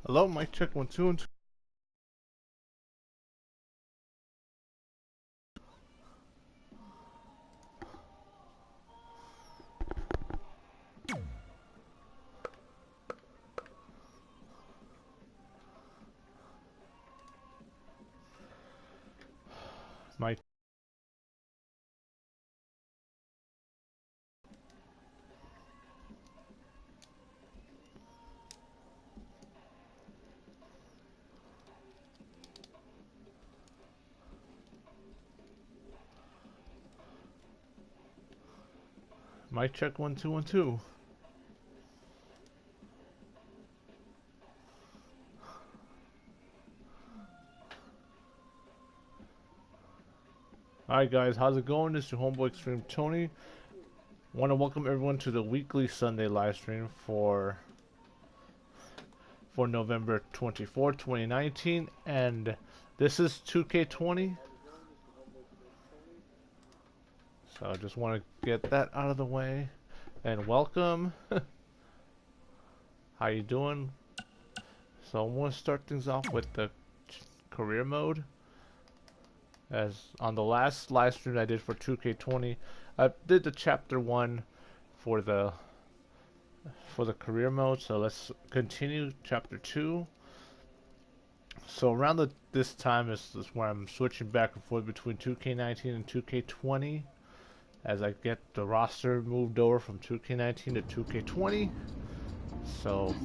Hello, mic check 1 2 and 2. Mic. Mic check 1 2 1 2. Alright guys, how's it going? This is your homeboy XtremeTony. Want to welcome everyone to the weekly Sunday live stream for November 24, 2019, and this is 2K20. So I just want to get that out of the way and welcome. How you doing? So I'm going to start things off with the career mode. As on the last live stream I did for 2K20, I did the chapter 1 for the career mode. So let's continue chapter 2. So around this time is where I'm switching back and forth between 2K19 and 2K20 as I get the roster moved over from 2K19 to 2K20. So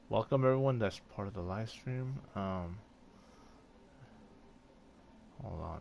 welcome everyone that's part of the live stream. Hold on.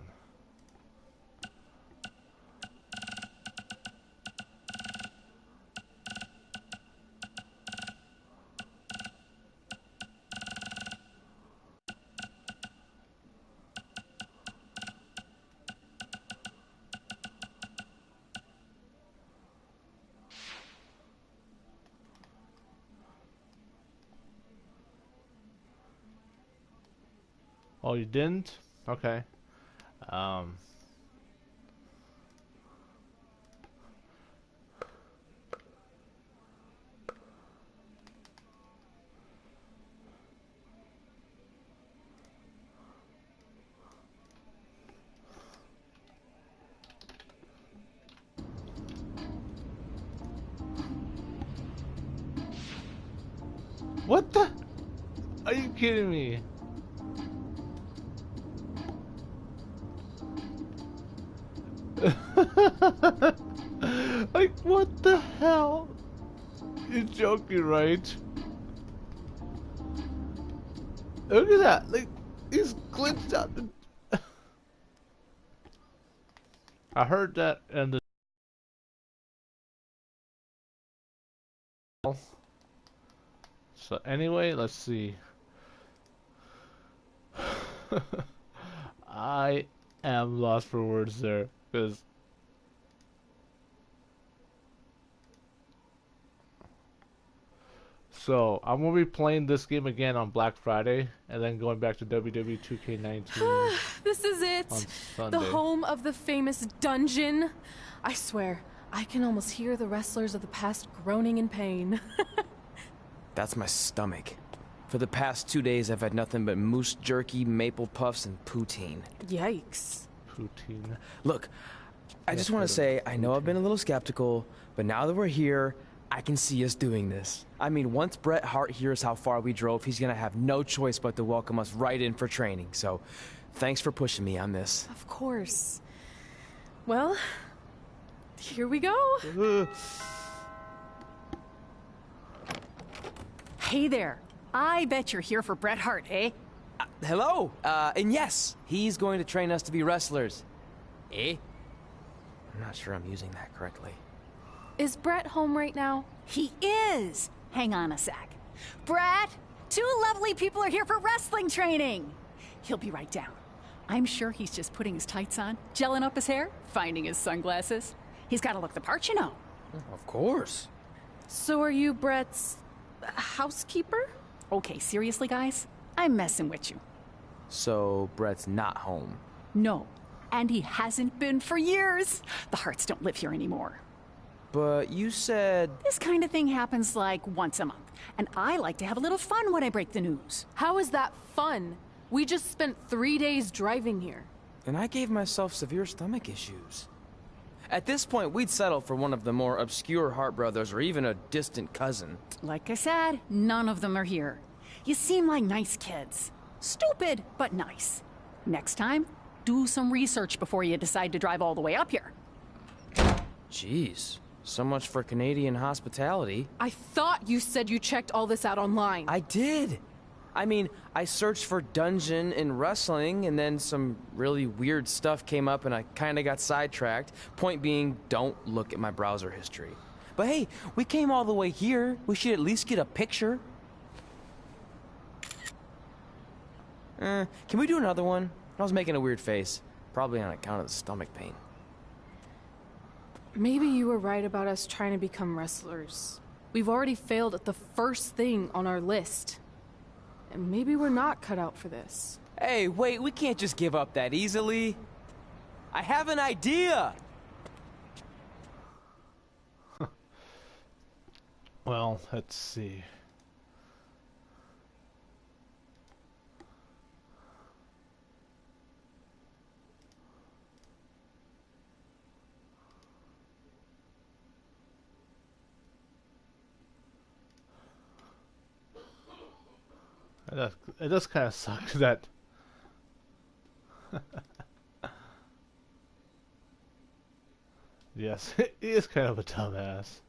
Oh, you didn't? Okay. What the? Are you kidding me? Like, what the hell? You're joking, right? Look at that. Like, he's glitched out. I heard that and the. So anyway, let's see. I am lost for words there, because so I'm gonna be playing this game again on Black Friday, and then going back to WWE 2K19. This is it, the home of the famous dungeon. I swear, I can almost hear the wrestlers of the past groaning in pain. That's my stomach. For the past 2 days, I've had nothing but moose jerky, maple puffs, and poutine. Yikes. Poutine. Look, I just want to say, I know I've been a little skeptical, but now that we're here, I can see us doing this. I mean, once Bret Hart hears how far we drove, he's gonna have no choice but to welcome us right in for training. So, thanks for pushing me on this. Of course. Well, here we go. Hey there. I bet you're here for Bret Hart, eh? Hello, and yes, he's going to train us to be wrestlers. Eh? I'm not sure I'm using that correctly. Is Bret home right now? He is! Hang on a sec. Bret, 2 lovely people are here for wrestling training. He'll be right down. I'm sure he's just putting his tights on, gelling up his hair, finding his sunglasses. He's got to look the part, you know. Of course. So are you Bret's housekeeper? Okay, seriously, guys? I'm messing with you. So, Brett's not home. No, and he hasn't been for years. The Harts don't live here anymore. But you said... This kind of thing happens like once a month, and I like to have a little fun when I break the news. How is that fun? We just spent 3 days driving here. And I gave myself severe stomach issues. At this point, we'd settle for one of the more obscure Hart brothers or even a distant cousin. Like I said, none of them are here. You seem like nice kids. Stupid, but nice. Next time, do some research before you decide to drive all the way up here. Jeez, so much for Canadian hospitality. I thought you said you checked all this out online. I did. I mean, I searched for dungeon in wrestling, and then some really weird stuff came up, and I kind of got sidetracked. Point being, don't look at my browser history. But hey, we came all the way here. We should at least get a picture. Can we do another one? I was making a weird face. Probably on account of the stomach pain. Maybe you were right about us trying to become wrestlers. We've already failed at the first thing on our list. And maybe we're not cut out for this. Hey, wait, we can't just give up that easily. I have an idea! Well, let's see. It does kind of suck that. Yes, he is kind of a dumbass.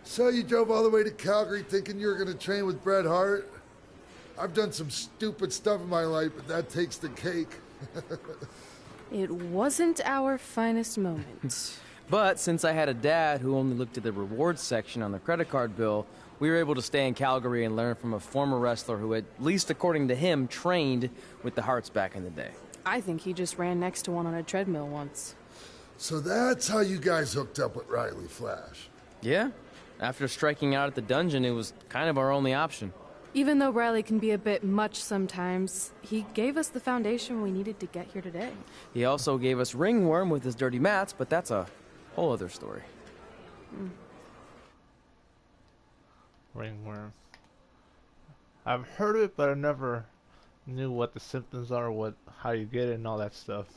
So you drove all the way to Calgary thinking you were going to train with Bret Hart? I've done some stupid stuff in my life, but that takes the cake. It wasn't our finest moment. But since I had a dad who only looked at the rewards section on the credit card bill, we were able to stay in Calgary and learn from a former wrestler who, at least according to him, trained with the Harts back in the day. I think he just ran next to one on a treadmill once. So that's how you guys hooked up with Riley Flash? Yeah. After striking out at the dungeon, it was kind of our only option. Even though Riley can be a bit much sometimes, he gave us the foundation we needed to get here today. He also gave us Ringworm with his dirty mats, but that's a whole other story. Ringworm. I've heard it, but I never knew what the symptoms are, how you get it, and all that stuff.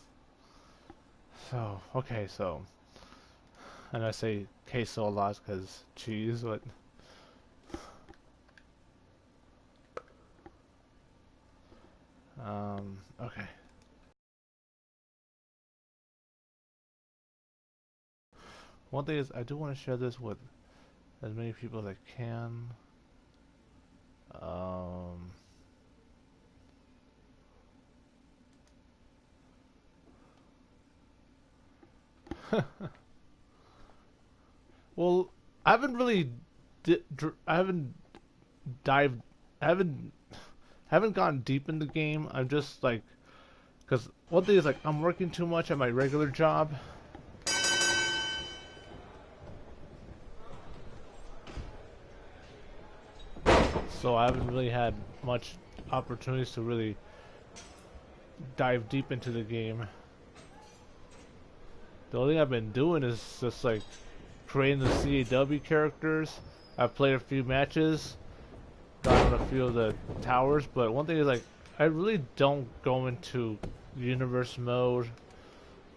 So, okay, so. And I say queso a lot because cheese, but. Okay. One thing is, I do want to share this with as many people as I can. Well, I haven't really, I haven't gone deep in the game. I'm just like, because one thing is like I'm working too much at my regular job. So I haven't really had much opportunities to really dive deep into the game. The only thing I've been doing is just like creating the CAW characters. I've played a few matches, got on a few of the towers, but one thing is like I really don't go into universe mode.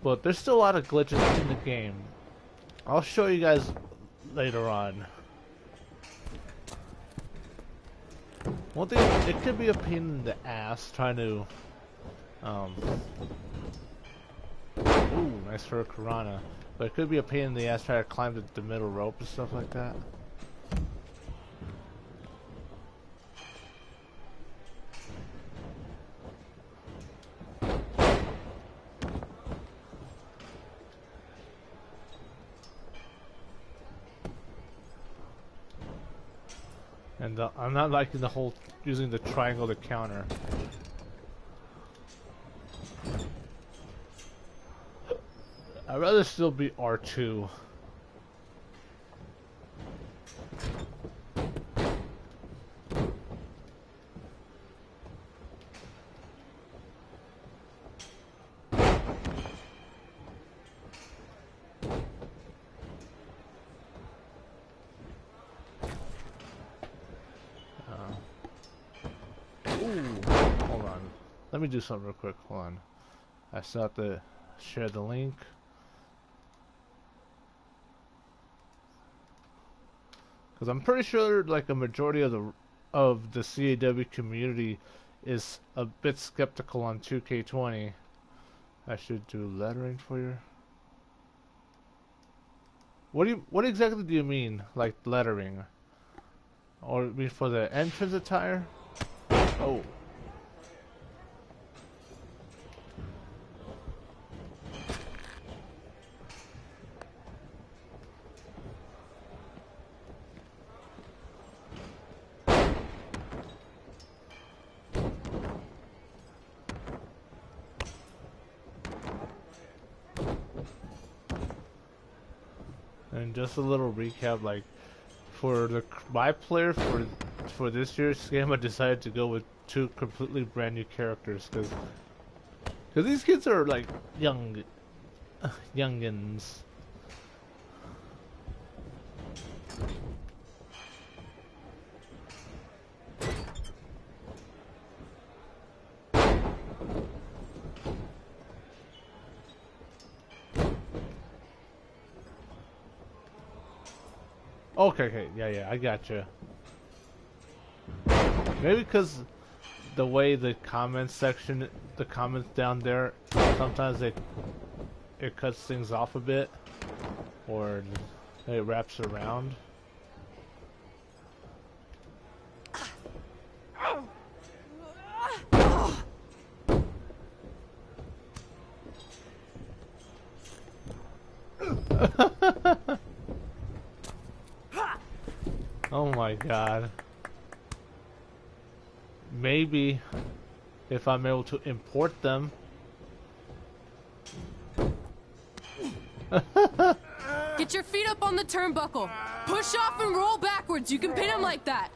But there's still a lot of glitches in the game. I'll show you guys later on. One thing, it could be a pain in the ass trying to, ooh, nice for a Karana. But it could be a pain in the ass trying to climb the middle rope and stuff like that. And I'm not liking the whole using the triangle to counter. I'd rather still be R2. Hold on. Let me do something real quick. Hold on. I still have to share the link. Because I'm pretty sure like a majority of the CAW community is a bit skeptical on 2K20. I should do lettering for you. What exactly do you mean, like lettering? Or you mean for the entrance attire? Oh. And just a little recap, like for my player for this year's game, I decided to go with 2 completely brand new characters because these kids are like youngins. Okay, yeah, I gotcha. Maybe because the way the comments section, the comments down there, sometimes it cuts things off a bit, or it wraps around. Oh my god. Maybe if I'm able to import them. Get your feet up on the turnbuckle. Push off and roll backwards. You can pin him like that.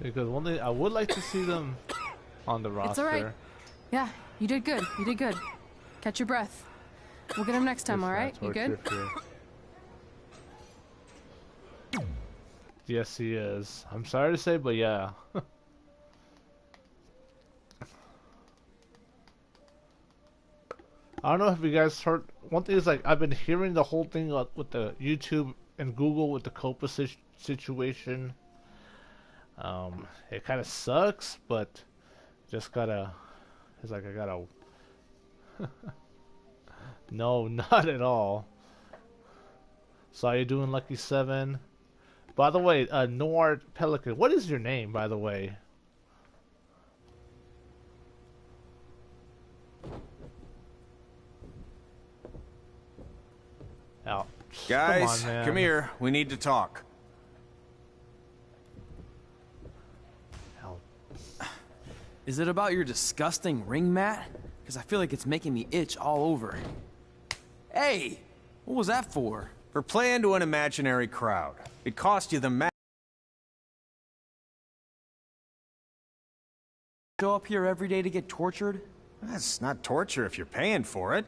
Because one thing I would like to see them on the roster. It's alright. Yeah, you did good. You did good. Catch your breath. We'll get him next time, alright? You good? Yes, he is. I'm sorry to say, but yeah. I don't know if you guys heard. One thing is, like, I've been hearing the whole thing with the YouTube and Google with the Copa situation. It kind of sucks, but just gotta. It's like I gotta. No, not at all. So how you doing, Lucky 7? By the way, Noir Pelican, what is your name, by the way? Out. Guys, come here. We need to talk. Is it about your disgusting ring mat? Because I feel like it's making me itch all over. Hey! What was that for? For playing to an imaginary crowd. It cost you the match. Show up here every day to get tortured? That's not torture if you're paying for it.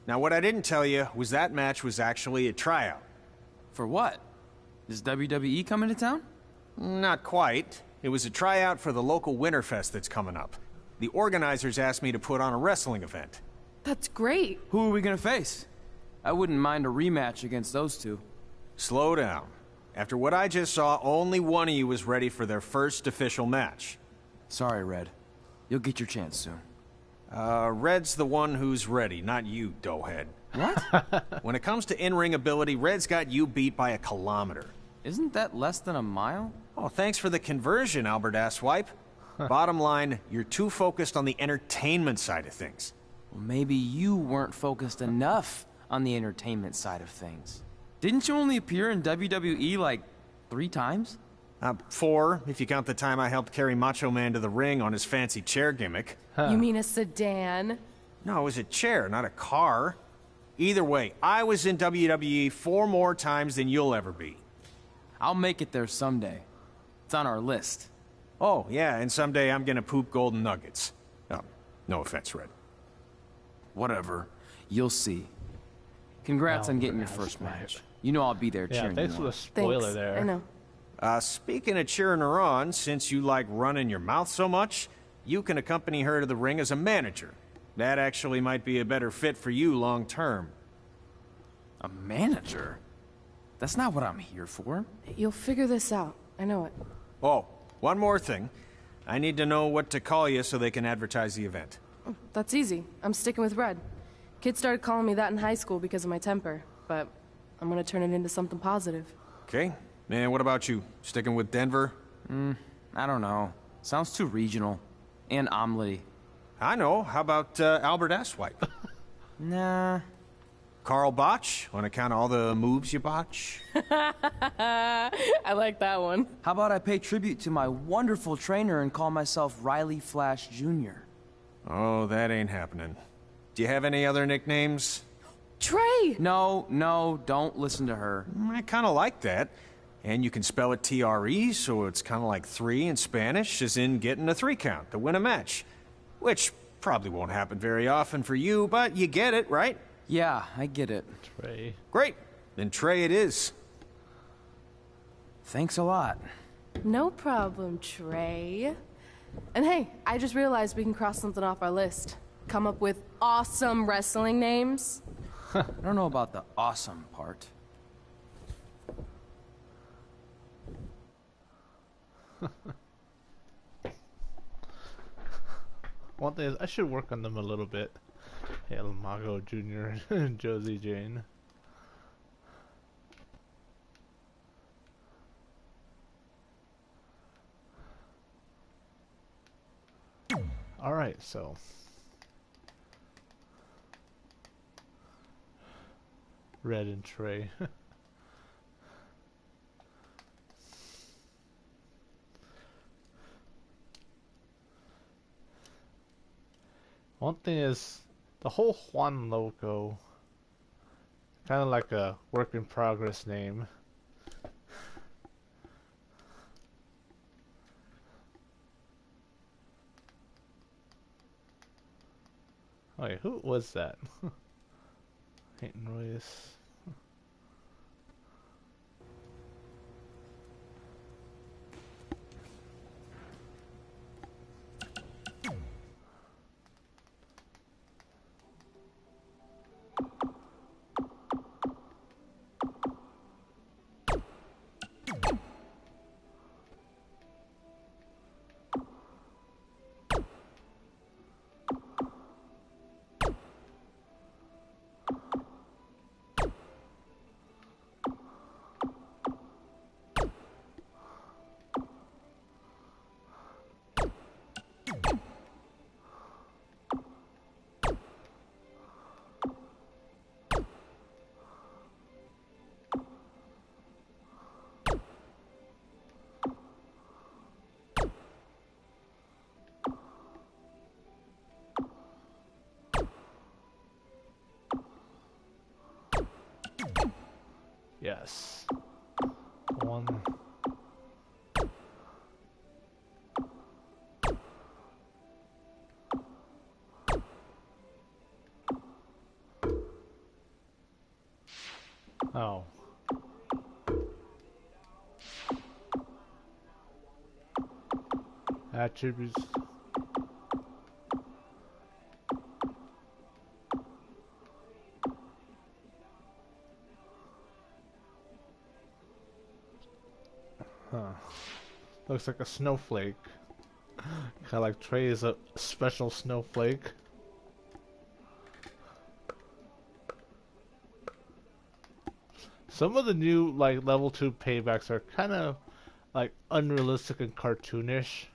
Now, what I didn't tell you was that match was actually a tryout. For what? Is WWE coming to town? Not quite. It was a tryout for the local Winterfest that's coming up. The organizers asked me to put on a wrestling event. That's great. Who are we gonna face? I wouldn't mind a rematch against those two. Slow down. After what I just saw, only one of you was ready for their first official match. Sorry, Red. You'll get your chance soon. Red's the one who's ready, not you, doughhead. What? When it comes to in-ring ability, Red's got you beat by a kilometer. Isn't that less than a mile? Oh, thanks for the conversion, Albert Asswipe. Bottom line, you're too focused on the entertainment side of things. Well, maybe you weren't focused enough on the entertainment side of things. Didn't you only appear in WWE like 3 times? 4, if you count the time I helped carry Macho Man to the ring on his fancy chair gimmick. You mean a sedan? No, it was a chair, not a car. Either way, I was in WWE 4 more times than you'll ever be. I'll make it there someday. It's on our list. Oh, yeah, and someday I'm gonna poop golden nuggets. Oh, no offense, Red. Whatever. You'll see. Congrats on getting your first match. You know I'll be there cheering thanks you for the on. spoiler Thanks. there. I know. Speaking of cheering her on, since you like running your mouth so much, you can accompany her to the ring as a manager. That actually might be a better fit for you long term. A manager? That's not what I'm here for. You'll figure this out. I know it. Oh, one more thing. I need to know what to call you so they can advertise the event. That's easy. I'm sticking with Red. Kids started calling me that in high school because of my temper, but I'm gonna turn it into something positive. Okay. And what about you? Sticking with Denver? I don't know. Sounds too regional. And omelette-y. I know. How about Albert Asswipe? Nah. Carl Botch, on account of all the moves you botch? I like that one. How about I pay tribute to my wonderful trainer and call myself Riley Flash Jr.? Oh, that ain't happening. Do you have any other nicknames? Trey! No, don't listen to her. I kind of like that. And you can spell it T-R-E, so it's kind of like 3 in Spanish, as in getting a 3 count to win a match. Which probably won't happen very often for you, but you get it, right? Yeah, I get it. Trey. Great. Then Trey it is. Thanks a lot. No problem, Trey. And hey, I just realized we can cross something off our list. Come up with awesome wrestling names. I don't know about the awesome part. One thing is, I should work on them a little bit. El Mago Jr. and Josie Jane. Alright, so. Red and Trey. One thing is, the whole Juan Loco, kind of like a work in progress name. Oh wait, who was that? Hayden Royce. Yes. One. Oh. Attributes. Huh. Looks like a snowflake. Kinda like Trey is a special snowflake. Some of the new like level 2 paybacks are kind of like unrealistic and cartoonish.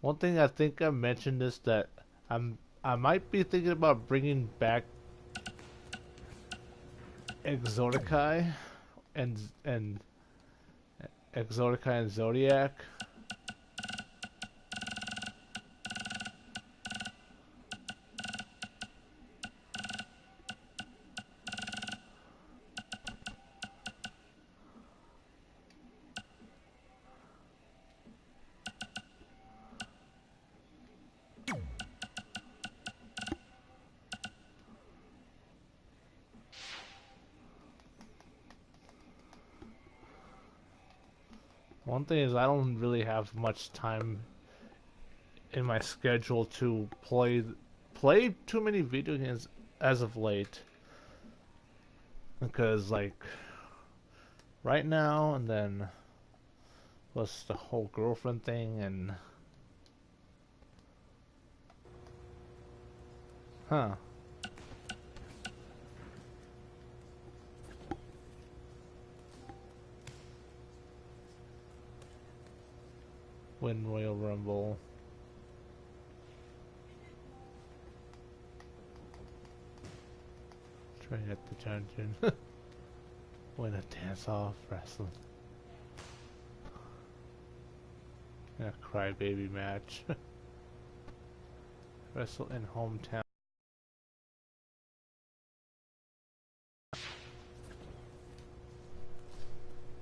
One thing I think I mentioned is that I might be thinking about bringing back Exoticai and Exoticai and Zodiac. One thing is I don't really have much time in my schedule to play too many video games as of late. Because like right now and then plus the whole girlfriend thing and win Royal Rumble. Train at the dungeon. Win a dance-off wrestling. A crybaby match. Wrestle in hometown.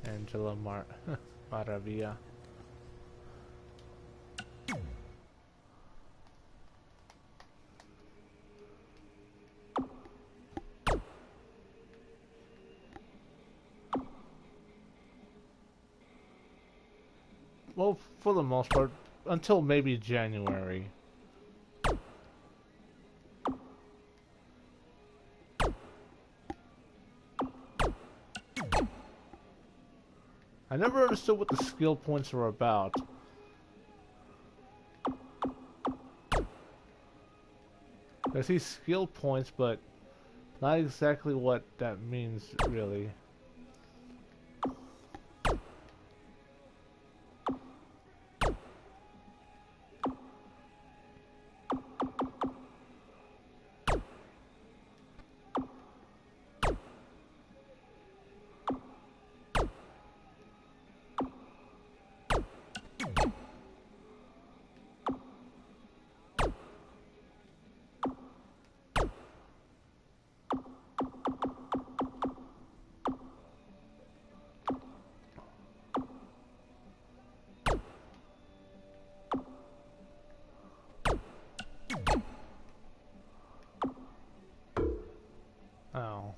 Angela Maravilla. Well, for the most part, until maybe January. I never understood what the skill points were about. I see skill points, but not exactly what that means, really. Oh.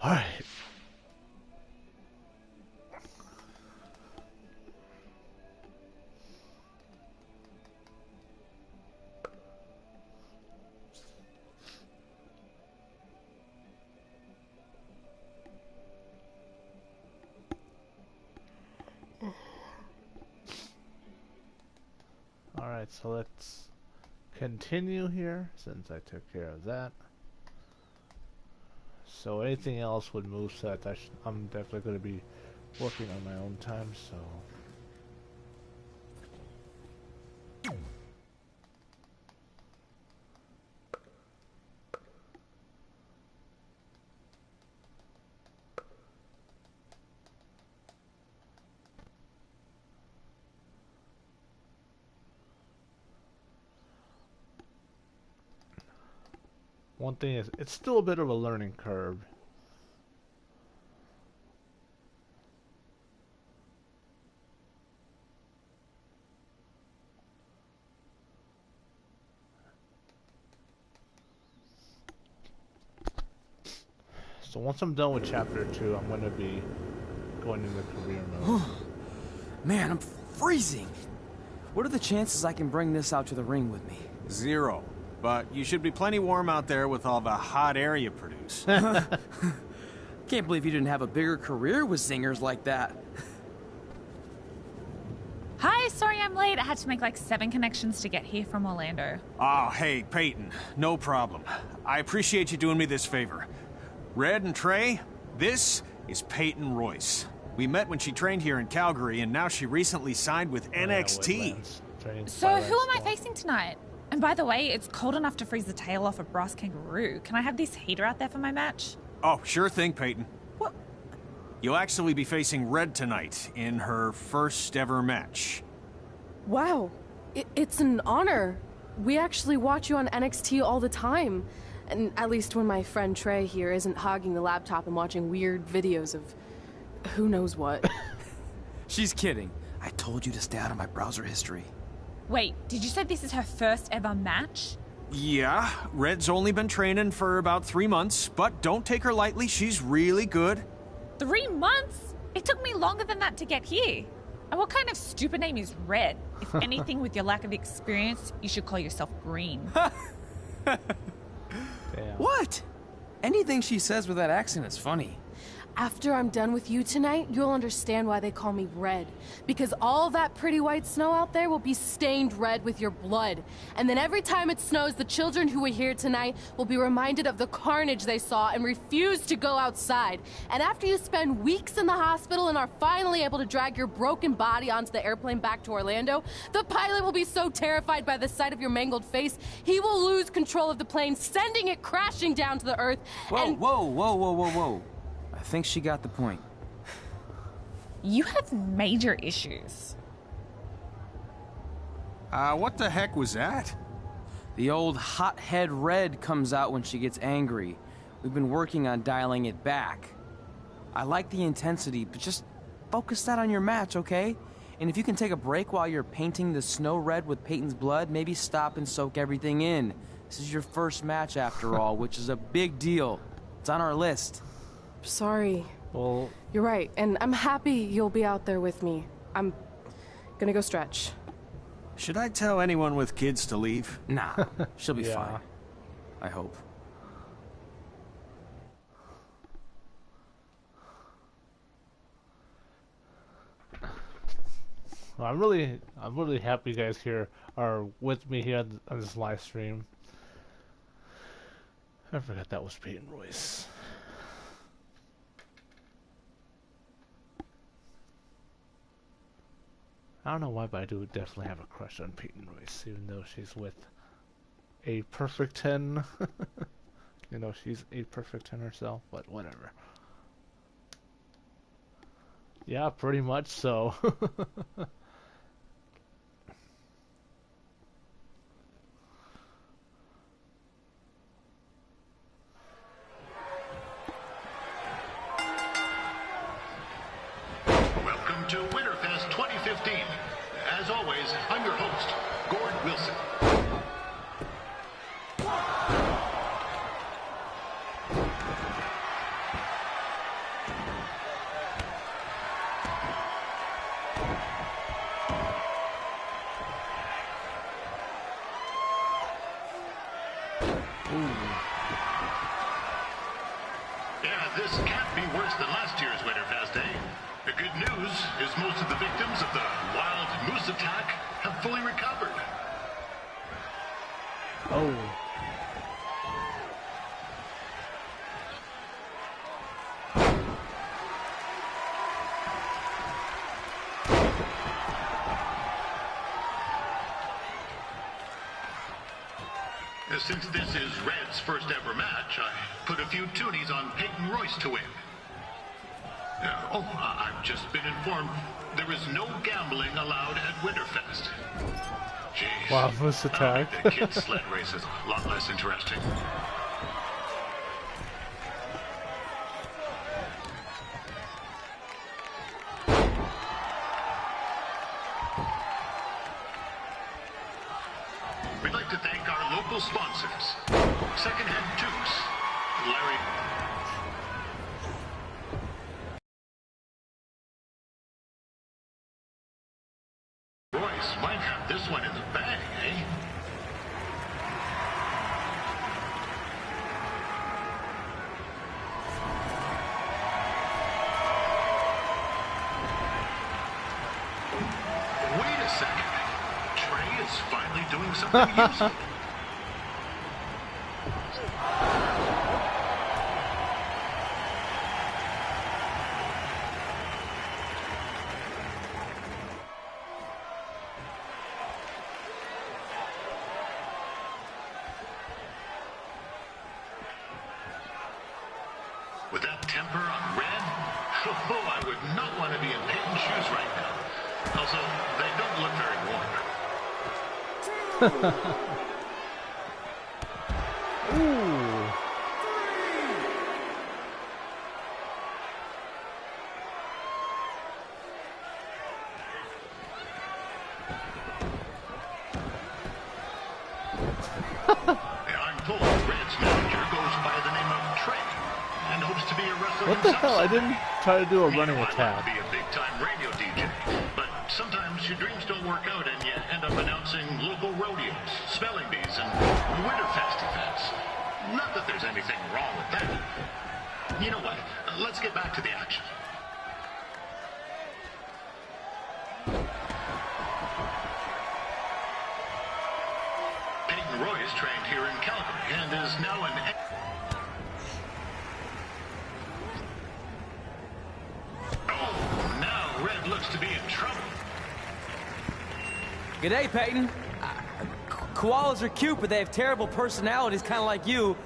All right. Alright, so let's continue here since I took care of that. So anything else with moveset, I'm definitely going to be working on my own time, so... One thing is, it's still a bit of a learning curve. So once I'm done with chapter 2, I'm going to be going into career mode. Man, I'm freezing. What are the chances I can bring this out to the ring with me? 0. But you should be plenty warm out there with all the hot air you produce. Can't believe you didn't have a bigger career with zingers like that. Hi, sorry I'm late. I had to make like 7 connections to get here from Orlando. Oh, hey, Peyton. No problem. I appreciate you doing me this favor. Red and Trey, this is Peyton Royce. We met when she trained here in Calgary, and now she recently signed with NXT. So who am I facing tonight? And by the way, it's cold enough to freeze the tail off a brass kangaroo. Can I have this heater out there for my match? Oh, sure thing, Peyton. What? You'll actually be facing Red tonight in her first ever match. Wow, it's an honor. We actually watch you on NXT all the time. And at least when my friend Trey here isn't hogging the laptop and watching weird videos of who knows what. She's kidding. I told you to stay out of my browser history. Wait, did you say this is her first ever match? Yeah, Red's only been training for about 3 months, but don't take her lightly, she's really good. 3 months? It took me longer than that to get here. And what kind of stupid name is Red? If anything, with your lack of experience, you should call yourself Green. Damn. What? Anything she says with that accent is funny. After I'm done with you tonight, you'll understand why they call me Red. Because all that pretty white snow out there will be stained red with your blood. And then every time it snows, the children who were here tonight will be reminded of the carnage they saw and refuse to go outside. And after you spend weeks in the hospital and are finally able to drag your broken body onto the airplane back to Orlando, the pilot will be so terrified by the sight of your mangled face, he will lose control of the plane, sending it crashing down to the earth. Whoa. I think she got the point. You have major issues. What the heck was that? The old hothead Red comes out when she gets angry. We've been working on dialing it back. I like the intensity, but just focus that on your match, okay? And if you can take a break while you're painting the snow red with Peyton's blood, maybe stop and soak everything in. This is your first match after all, which is a big deal. It's on our list. Sorry. Well, You're right, and I'm happy you'll be out there with me. I'm gonna go stretch. Should I tell anyone with kids to leave? Nah, she'll be Yeah. fine. I hope. well, I'm really happy you guys here are with me here on this live stream. I forgot that was Peyton Royce. I don't know why, but I do definitely have a crush on Peyton Royce, even though she's with a perfect 10. You know, she's a perfect 10 herself, but whatever. Yeah, pretty much so. Welcome to Winterfest 2015. As always, I'm your host, Gord Wilson. Yeah, this can't be worse than last year's Winterfest, eh? The good news is most of the victims of the wild moose attack have fully recovered. Oh. Since this is Red's first ever match, I put a few toonies on Peyton Royce to win. I've just been informed there is no gambling allowed at Winterfest. Jeez. Wow, moose attack. The kids' sled race is a lot less interesting. We'd like to thank our local sponsors, Secondhand Tukes, Larry. Royce might have this one in the bag, eh? Wait a second. Trey is finally doing something useful. With that temper on Red, I would not want to be in Peyton's shoes right now. Also, they don't look very warm. Ooh. to be a wrestler What the hell? I himself didn't try to do a someday. running You know, I'd attack. like to be a big-time radio DJ, but sometimes your dreams don't work out and you end up announcing local rodeos, spelling bees, and Winterfest events. Not that there's anything wrong with that. You know what? Let's get back to the action. Peyton Royce trained here in Calgary and is now an... Oh, now Red looks to be in trouble. G'day, Peyton. Koalas are cute, but they have terrible personalities, kind of like you.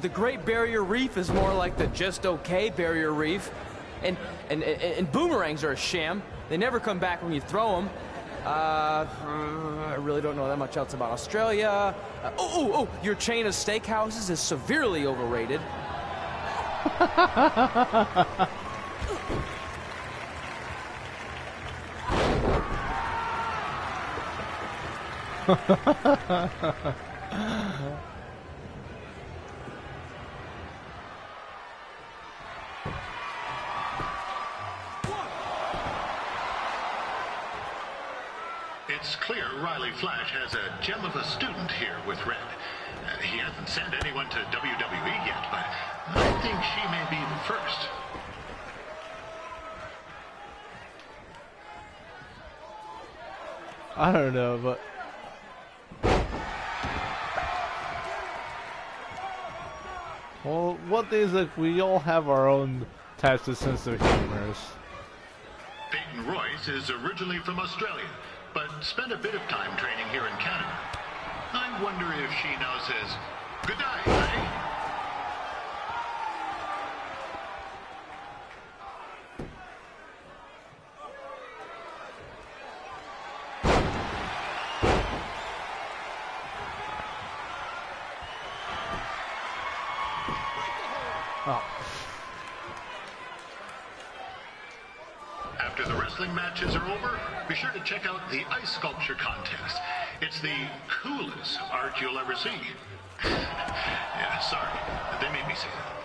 The Great Barrier Reef is more like the just okay Barrier Reef. And boomerangs are a sham. They never come back when you throw them. I really don't know that much else about Australia. Your chain of steakhouses is severely overrated. It's clear Riley Flash has a gem of a student here with Red. He hasn't sent anyone to WWE yet, but I think she may be the first. I don't know, but well, one thing is like we all have our own types of sense of humors. Peyton Royce is originally from Australia, but spent a bit of time training here in Canada. I wonder if she now says, "Good day, eh?" Oh. After the wrestling matches are over, be sure to check out the ice sculpture contest. It's the coolest art you'll ever see. Yeah, sorry. They made me say that.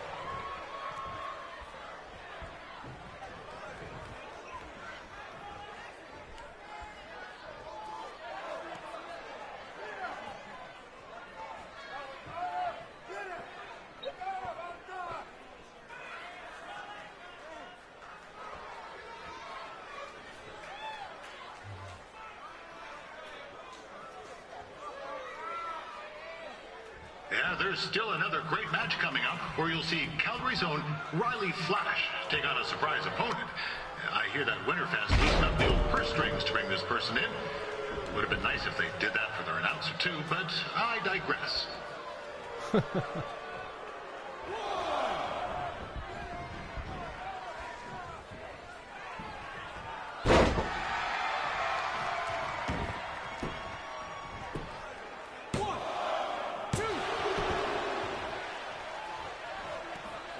Yeah, there's still another great match coming up where you'll see Calgary's own Riley Flash take on a surprise opponent. I hear that Winterfest loosened up the old purse strings to bring this person in. Would have been nice if they did that for their announcer too, but I digress.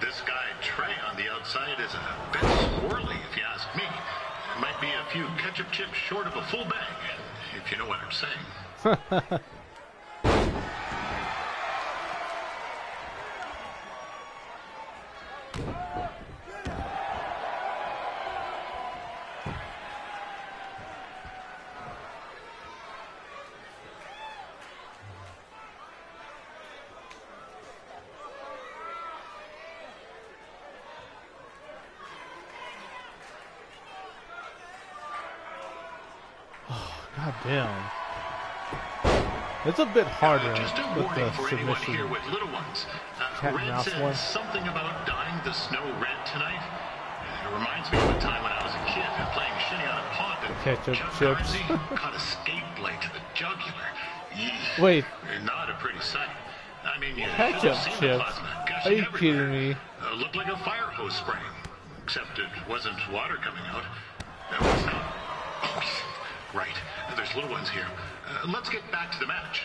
This guy Trey on the outside is a bit squirrely, if you ask me. Might be a few ketchup chips short of a full bag, if you know what I'm saying. God damn. It's a bit harder Just a with warning the for anyone submission. here with little ones. Cat and Red mouse said one. something about dyeing the snow red tonight. It reminds me of a time when I was a kid and playing shinny on a pond and Ketchup Chuck chips. Garnsey caught a skate blade to the jugular. Eesh. Wait. Not a pretty sight. I mean, you should Ketchup have seen the chips? plasma Are gushing you everywhere. kidding me? Looked like a fire hose spraying. Except it wasn't water coming out. It was not. Oh, right. There's little ones here. Let's get back to the match.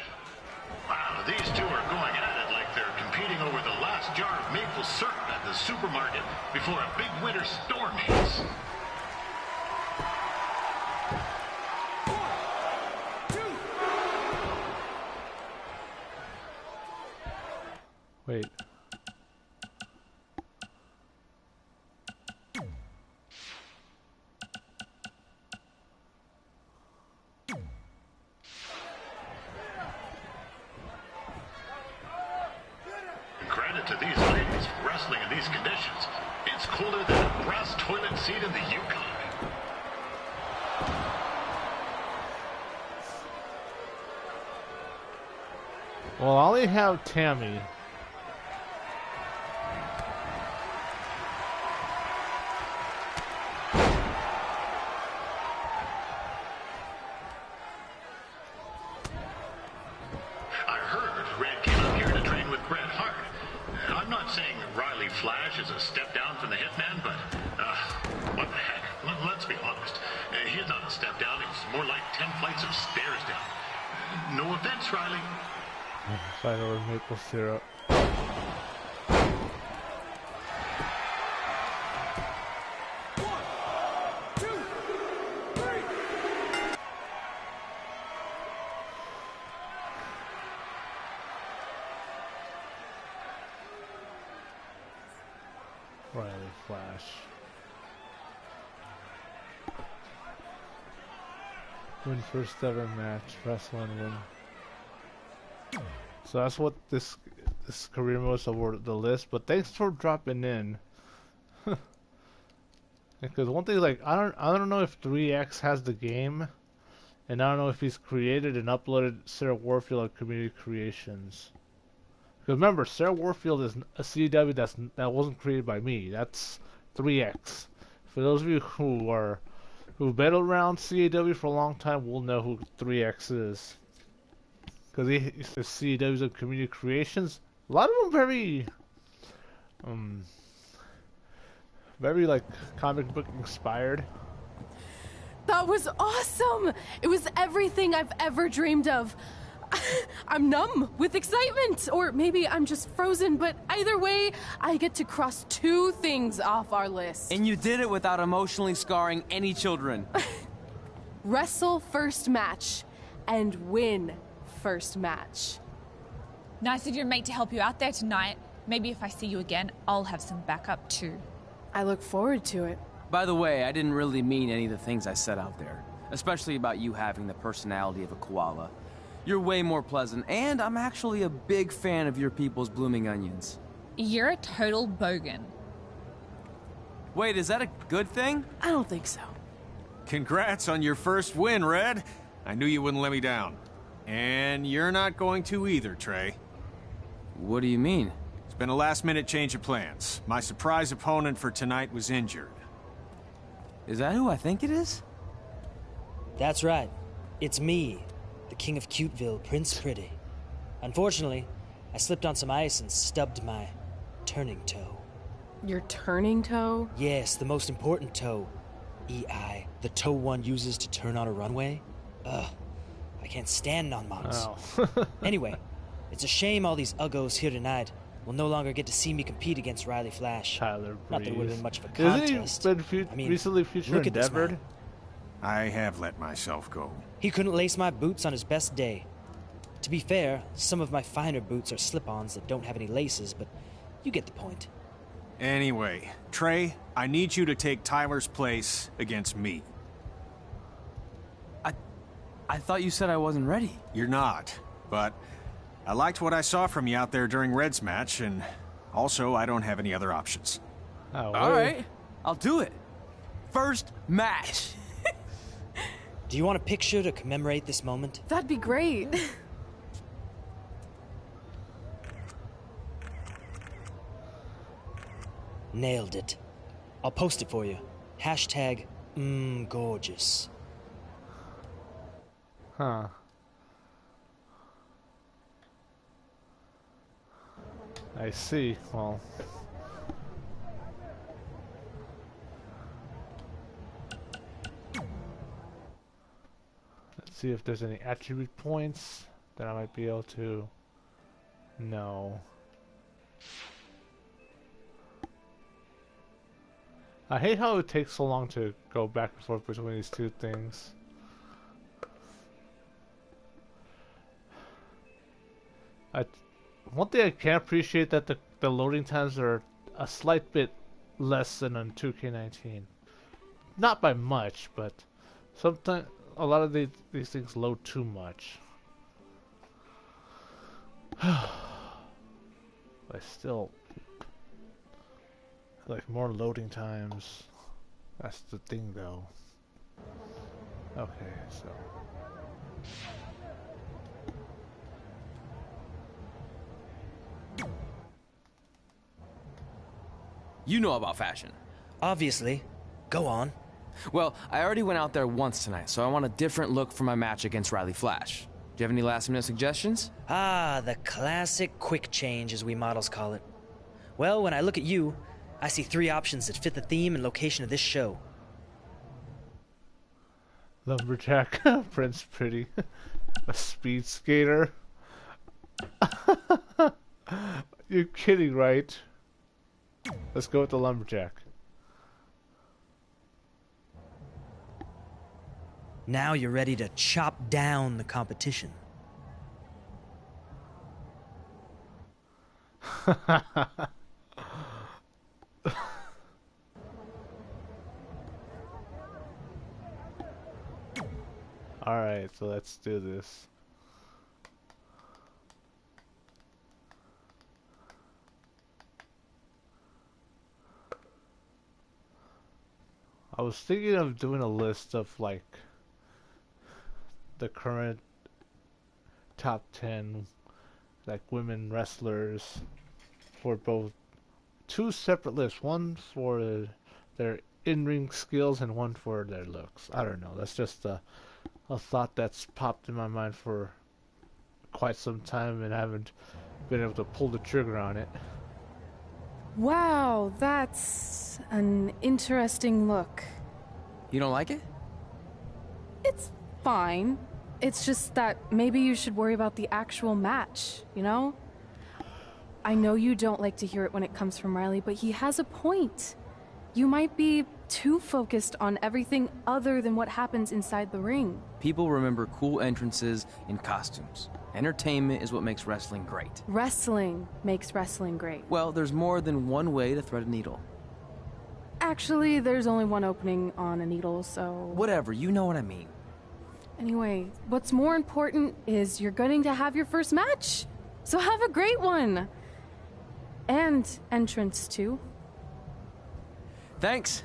Wow, these two are going at it like they're competing over the last jar of maple syrup at the supermarket before a big winter storm hits. Wait. to these ladies wrestling in these conditions. It's colder than a brass toilet seat in the Yukon. Well, I only have Tammy. Flash is a step down from the Hitman, but what the heck? Let's be honest. He's not a step down. He's more like 10 flights of stairs down. No offense, Riley. Cider with maple syrup. Riley Flash. Win first ever match, wrestling win. So that's what this career mode's over the list. But thanks for dropping in. Because one thing, like I don't know if 3X has the game, and I don't know if he's created and uploaded Sarah Warfield of Community Creations. Because remember, Sarah Warfield is a CW that wasn't created by me. That's 3X. For those of you who've been around CAW for a long time, will know who 3X is. Because he's the CWs of Community Creations. A lot of them very like comic book inspired. That was awesome! It was everything I've ever dreamed of. I'm numb with excitement, or maybe I'm just frozen, but either way, I get to cross 2 things off our list. And you did it without emotionally scarring any children. Wrestle first match, and win first match. Nice of your mate to help you out there tonight. Maybe if I see you again, I'll have some backup too. I look forward to it. By the way, I didn't really mean any of the things I said out there. Especially about you having the personality of a koala. You're way more pleasant, and I'm actually a big fan of your people's blooming onions. You're a total bogan. Wait, is that a good thing? I don't think so. Congrats on your first win, Red. I knew you wouldn't let me down. And you're not going to either, Trey. What do you mean? It's been a last-minute change of plans. My surprise opponent for tonight was injured. Is that who I think it is? That's right. It's me, the King of Cuteville, Prince Pretty. Unfortunately, I slipped on some ice and stubbed my turning toe. Your turning toe? Yes, the most important toe. EI, the toe one uses to turn on a runway. Ugh, I can't stand non-models. Oh. Anyway, it's a shame all these uggos here tonight will no longer get to see me compete against Riley Flash. Tyler Breeze. Not that it would have been much of a contest. Isn't he been recently featured look in at this Endeavored? man. I have let myself go. He couldn't lace my boots on his best day. To be fair, some of my finer boots are slip-ons that don't have any laces, but you get the point. Anyway, Trey, I need you to take Tyler's place against me. I thought you said I wasn't ready. You're not, but I liked what I saw from you out there during Red's match, and also I don't have any other options. Oh, All right, I'll do it. First match. Do you want a picture to commemorate this moment? That'd be great. Nailed it. I'll post it for you. Hashtag gorgeous. Huh. I see. Well. Let's see if there's any attribute points that I might be able to. No. I hate how it takes so long to go back and forth between these two things. One thing I can appreciate that the loading times are a slight bit less than on 2K19. Not by much, but sometimes a lot of these things load too much. I still like more loading times. That's the thing, though. Okay, so. You know about fashion. Obviously. Go on. Well, I already went out there once tonight, so I want a different look for my match against Riley Flash. Do you have any last-minute suggestions? Ah, the classic quick change, as we models call it. Well, when I look at you, I see 3 options that fit the theme and location of this show. Lumberjack, Prince Pretty, a speed skater. You're kidding, right? Let's go with the lumberjack. Now you're ready to chop down the competition. Alright, so let's do this. I was thinking of doing a list of like the current top 10 like women wrestlers for both 2 separate lists, one for their in-ring skills and one for their looks. I don't know, that's just a thought that's popped in my mind for quite some time and I haven't been able to pull the trigger on it. Wow, that's an interesting look. You don't like it? It's fine. It's just that maybe you should worry about the actual match, you know? I know you don't like to hear it when it comes from Riley, but he has a point. You might be too focused on everything other than what happens inside the ring. People remember cool entrances and costumes. Entertainment is what makes wrestling great. Wrestling makes wrestling great. Well, there's more than one way to thread a needle. Actually, there's only one opening on a needle, so... Whatever, you know what I mean. Anyway, what's more important is you're going to have your first match. So have a great one. And entrance, too. Thanks.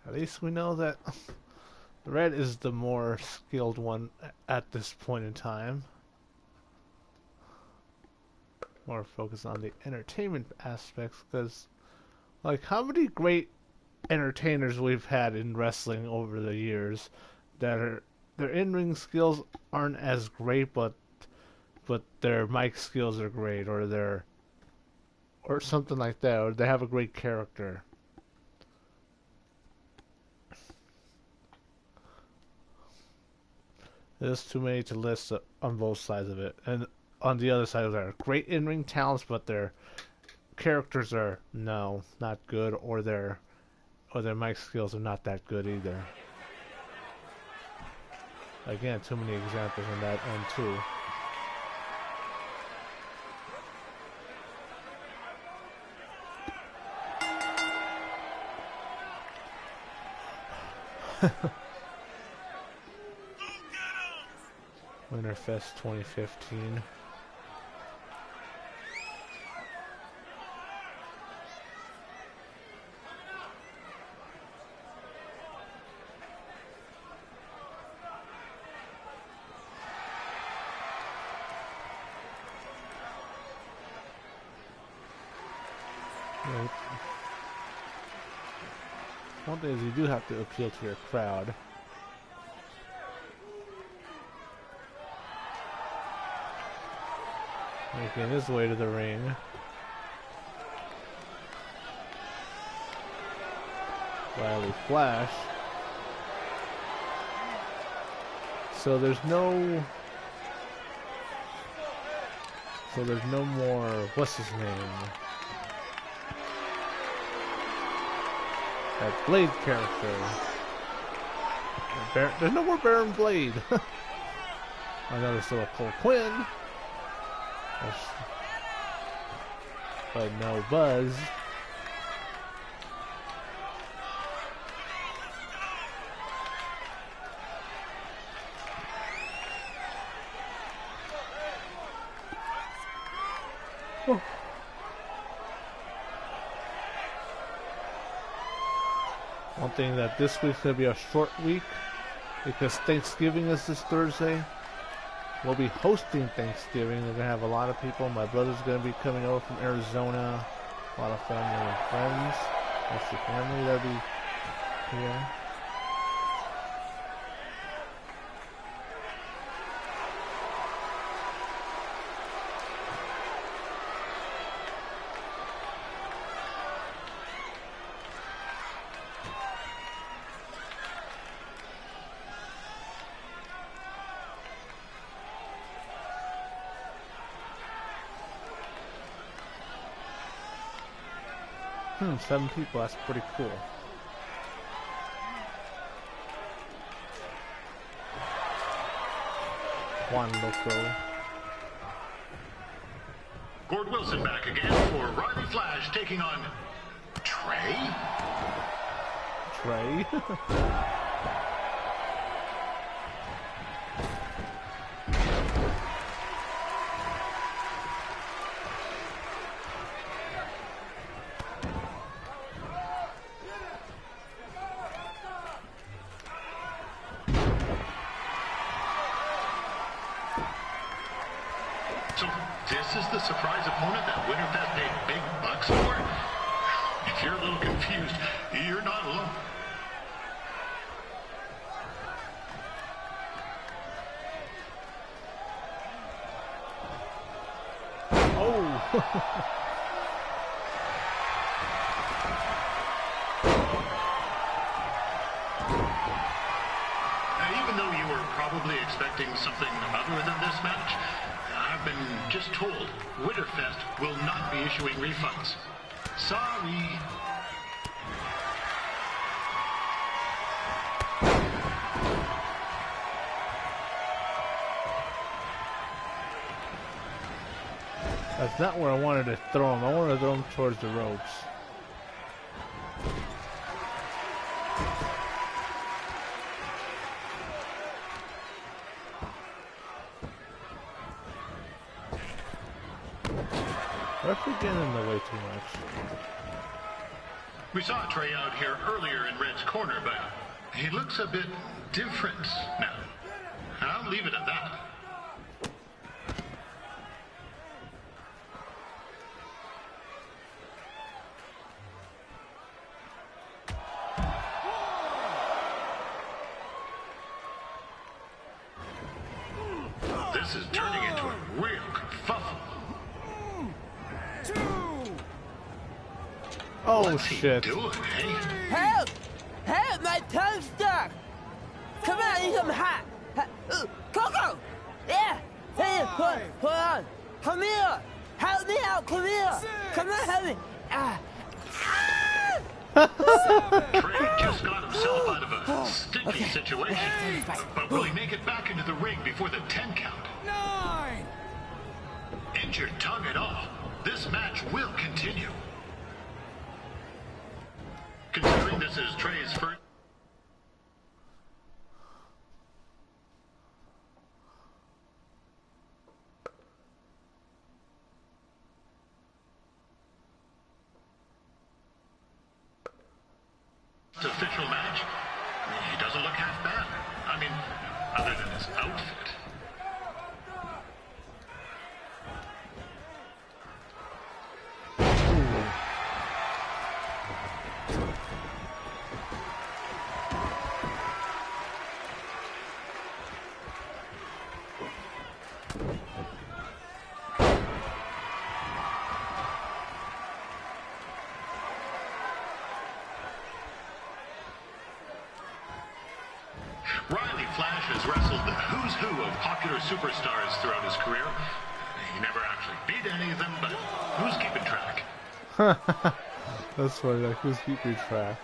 At least we know that Red is the more skilled one at this point in time. More focused on the entertainment aspects, because like how many great entertainers we've had in wrestling over the years that are their in-ring skills aren't as great, but their mic skills are great, or something like that, or they have a great character. There's too many to list on both sides of it, and on the other side, they're great in-ring talents, but their characters are not good, or their mic skills are not that good either. Again, too many examples on that end too. Winterfest 2015. Right. One thing is you do have to appeal to your crowd. Making his way to the ring. Riley Flash. So there's no more, what's his name? That Blade character. There's no more Baron Blade. I know there's still a Cole Quinn. But no Buzz. One thing that this week's gonna be a short week because Thanksgiving is this Thursday. We'll be hosting Thanksgiving. We're gonna have a lot of people. My brother's gonna be coming over from Arizona. A lot of family and friends. Mostly family that'll be here. 7 people, that's pretty cool. Juan Loco. Gord Wilson back again for Riley Flash taking on Trey? Trey? So this is the surprise opponent that Winterfest paid big bucks for? If you're a little confused, you're not alone. Oh! Even though you were probably expecting something other than this match, I've been just told Winterfest will not be issuing refunds. Sorry. That's not where I wanted to throw him. I wanted to throw him towards the ropes. Referee getting in the way too much. We saw Trey out here earlier in Red's corner, but he looks a bit different now. I'll leave it at that. This is turning into a real kerfuffle. Oh What's shit. he doing, eh? Help! Help! My tongue's stuck! Come on, I need some hot! Coco! Yeah! Hey, hold on! Come here! Help me out! Come here! Come on, help me! Trey just got himself out of a sticky situation. But will he make it back into the ring before the 10 count? 9! Injured tongue at all. This match will continue. Considering this is Trey's first... official match, he doesn't look half bad. I mean, other than his outfit. Riley Flash has wrestled the who's who of popular superstars throughout his career. He never actually beat any of them, but who's keeping track? That's funny, like who's keeping track?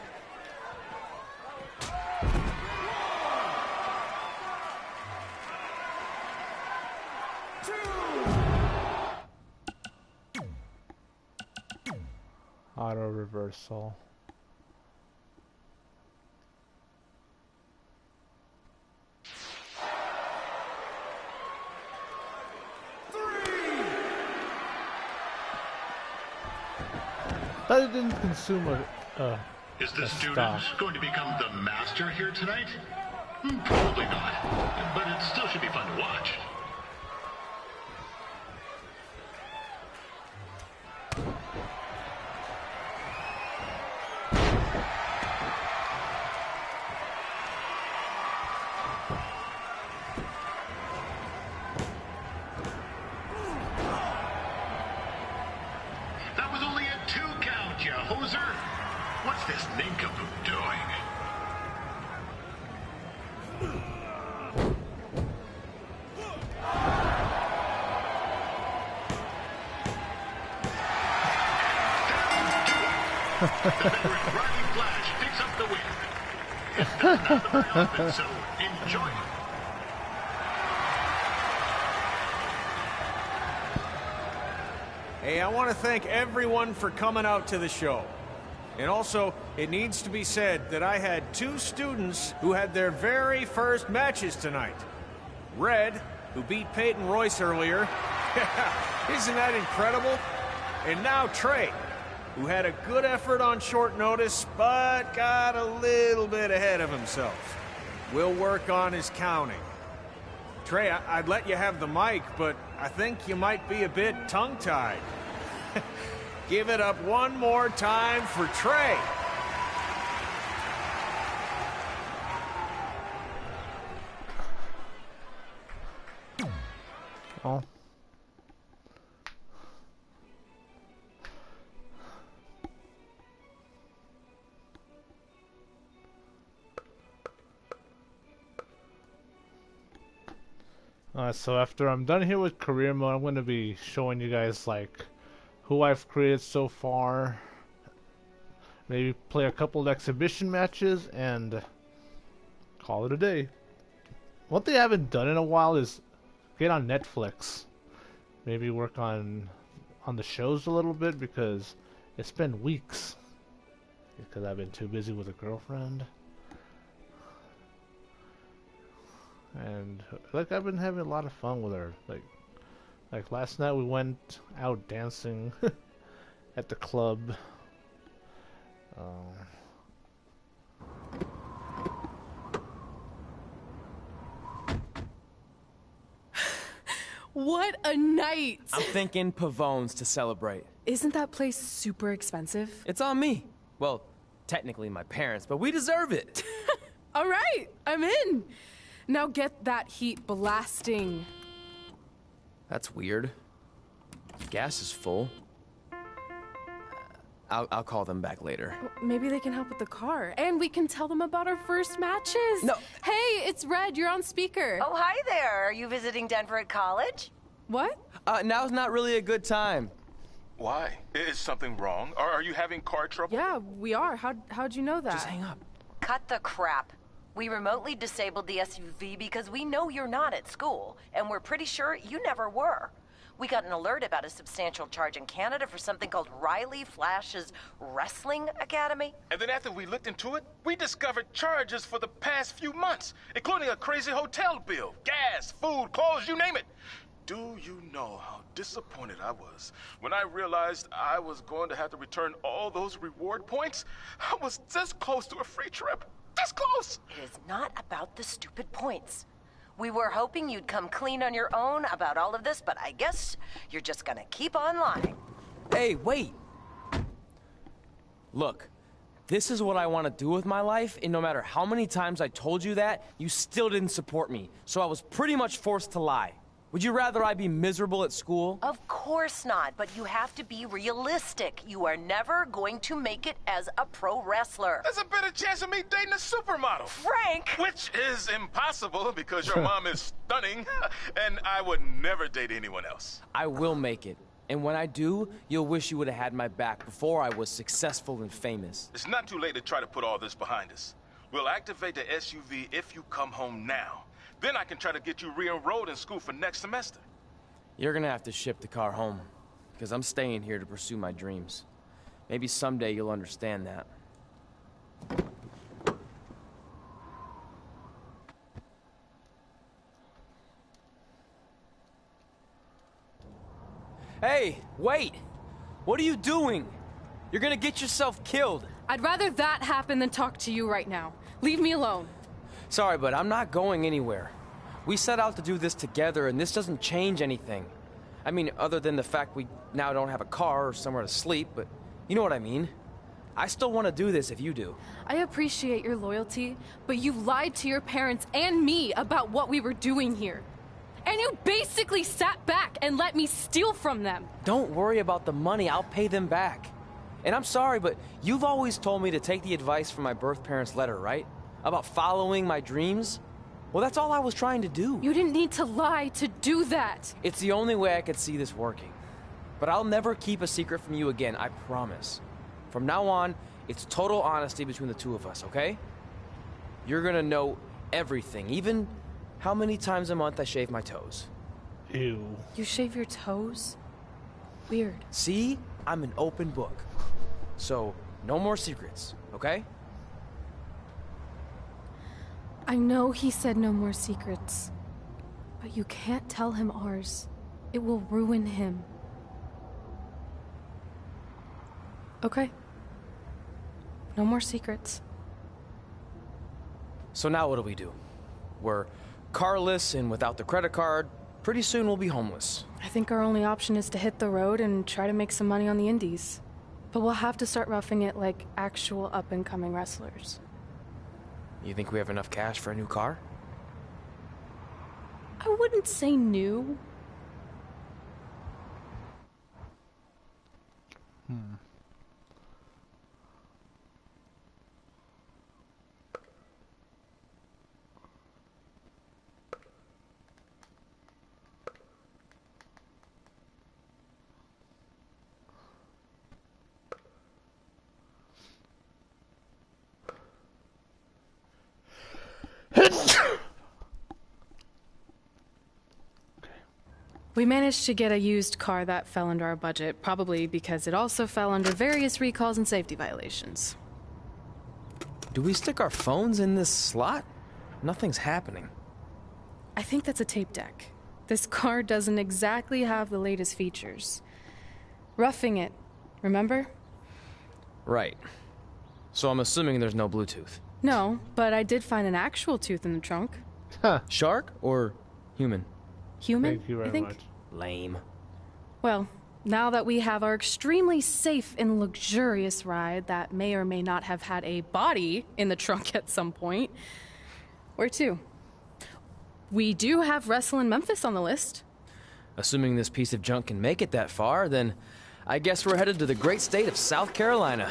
Auto reversal. Thought it didn't consume Is the a student stock. going to become the master here tonight? Probably not, but it still should be fun to watch. That was only a 2 count, you hoser. What's this nincompoop doing? The veteran Riding Flash picks up the win. It doesn't happen very often, so enjoy it. Hey, I want to thank everyone for coming out to the show. And also, it needs to be said that I had 2 students who had their very first matches tonight. Red, who beat Peyton Royce earlier. Isn't that incredible? And now Trey, who had a good effort on short notice, but got a little bit ahead of himself. We'll work on his counting. Trey, I'd let you have the mic, but I think you might be a bit tongue-tied. Give it up one more time for Trey. Oh. So after I'm done here with career mode, I'm going to be showing you guys like who I've created so far. Maybe play a couple of exhibition matches and call it a day. One thing I haven't done in a while is get on Netflix. Maybe work on the shows a little bit because it's been weeks. Because I've been too busy with a girlfriend. And like I've been having a lot of fun with her. Like last night we went out dancing at the club. What a night! I'm thinking Pavone's to celebrate. Isn't that place super expensive? It's on me. Well, technically my parents, but we deserve it. All right, I'm in. Now get that heat blasting. That's weird. Gas is full. I'll call them back later. Maybe they can help with the car. And we can tell them about our first matches. No. Hey, it's Red. You're on speaker. Oh, hi there. Are you visiting Denver at college? What? Now's not really a good time. Why? Is something wrong? Are you having car trouble? Yeah, we are. How'd you know that? Just hang up. Cut the crap. We remotely disabled the SUV because we know you're not at school, and we're pretty sure you never were. We got an alert about a substantial charge in Canada for something called Riley Flash's Wrestling Academy. And then after we looked into it, we discovered charges for the past few months, including a crazy hotel bill, gas, food, clothes, you name it. Do you know how disappointed I was when I realized I was going to have to return all those reward points? I was this close to a free trip. This close! It is not about the stupid points. We were hoping you'd come clean on your own about all of this, but I guess you're just gonna keep on lying. Hey, wait! Look, this is what I want to do with my life, and no matter how many times I told you that, you still didn't support me, so I was pretty much forced to lie. Would you rather I be miserable at school? Of course not, but you have to be realistic. You are never going to make it as a pro wrestler. There's a better chance of me dating a supermodel. Frank! Which is impossible because your mom is stunning, and I would never date anyone else. I will make it. And when I do, you'll wish you would have had my back before I was successful and famous. It's not too late to try to put all this behind us. We'll activate the SUV if you come home now. Then I can try to get you re-enrolled in school for next semester. You're gonna have to ship the car home, because I'm staying here to pursue my dreams. Maybe someday you'll understand that. Hey, wait! What are you doing? You're gonna get yourself killed. I'd rather that happen than talk to you right now. Leave me alone. Sorry, but I'm not going anywhere. We set out to do this together, and this doesn't change anything. I mean, other than the fact we now don't have a car or somewhere to sleep, but you know what I mean. I still want to do this if you do. I appreciate your loyalty, but you lied to your parents and me about what we were doing here. And you basically sat back and let me steal from them. Don't worry about the money, I'll pay them back. And I'm sorry, but you've always told me to take the advice from my birth parents' letter, right? About following my dreams? Well, that's all I was trying to do. You didn't need to lie to do that. It's the only way I could see this working. But I'll never keep a secret from you again, I promise. From now on, it's total honesty between the two of us, okay? You're gonna know everything, even how many times a month I shave my toes. Ew. You shave your toes? Weird. See? I'm an open book. So, no more secrets, okay? I know he said no more secrets, but you can't tell him ours. It will ruin him. Okay. No more secrets. So now what do? We're carless and without the credit card. Pretty soon we'll be homeless. I think our only option is to hit the road and try to make some money on the indies. But we'll have to start roughing it like actual up-and-coming wrestlers. You think we have enough cash for a new car? I wouldn't say new. We managed to get a used car that fell under our budget, probably because it also fell under various recalls and safety violations. Do we stick our phones in this slot? Nothing's happening. I think that's a tape deck. This car doesn't exactly have the latest features. Roughing it, remember? Right. So I'm assuming there's no Bluetooth. No, but I did find an actual tooth in the trunk. Shark or human? Human, Thank you very I think. much. Lame. Well, now that we have our extremely safe and luxurious ride that may or may not have had a body in the trunk at some point, where to? We do have Wrestle in Memphis on the list. Assuming this piece of junk can make it that far, then I guess we're headed to the great state of South Carolina.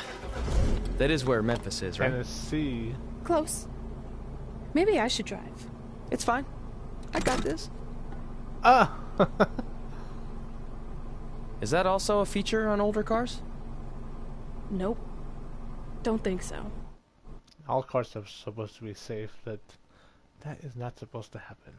That is where Memphis is, right? Tennessee. Close. Maybe I should drive. It's fine. I got this. Ah! Is that also a feature on older cars? Nope. Don't think so. All cars are supposed to be safe. That is not supposed to happen.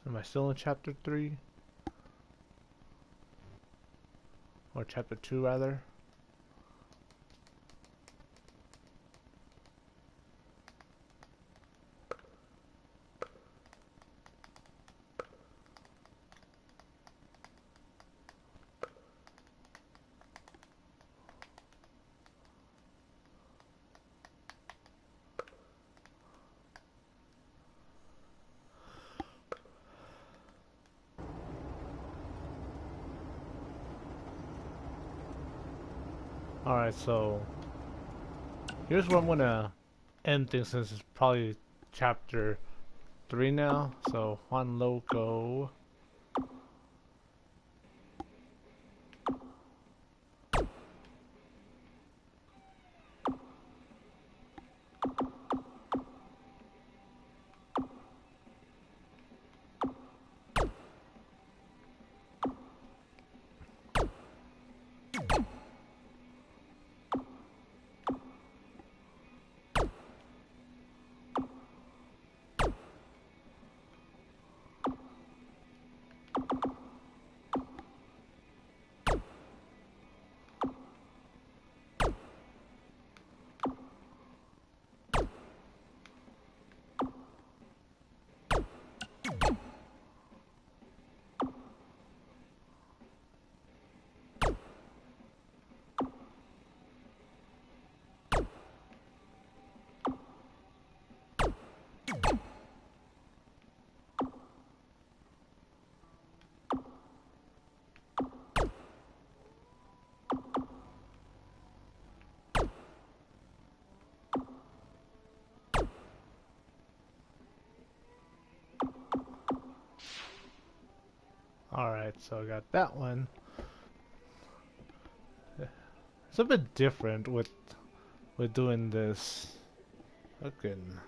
Am I still in chapter 3? Or chapter 2 rather? Alright, so here's where I'm gonna end things since it's probably chapter 3 now. So Juan Loco. Alright, so I got that one. It's a bit different with doing this. Fucking.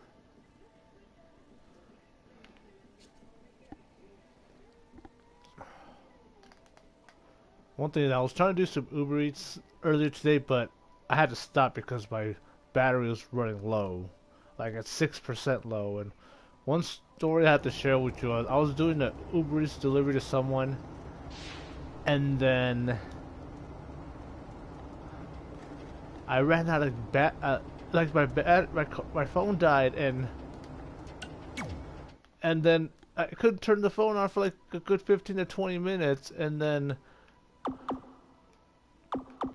One thing, I was trying to do some Uber Eats earlier today, but I had to stop because my battery was running low, like at 6% low. And one story I had to share with you, I was doing the Uber Eats delivery to someone, and then I ran out of like my phone died, and then I couldn't turn the phone on for like a good 15 to 20 minutes, and then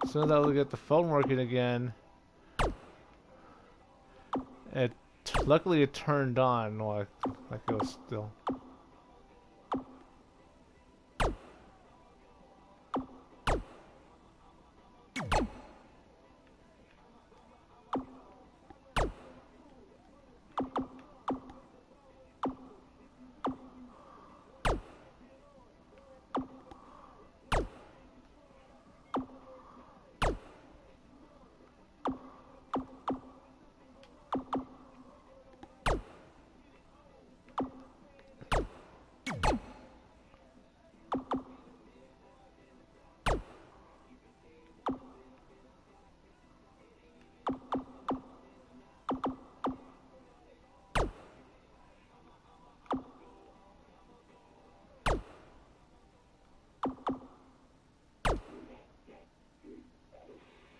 as soon as I would get the phone working again, luckily it turned on, like it was still.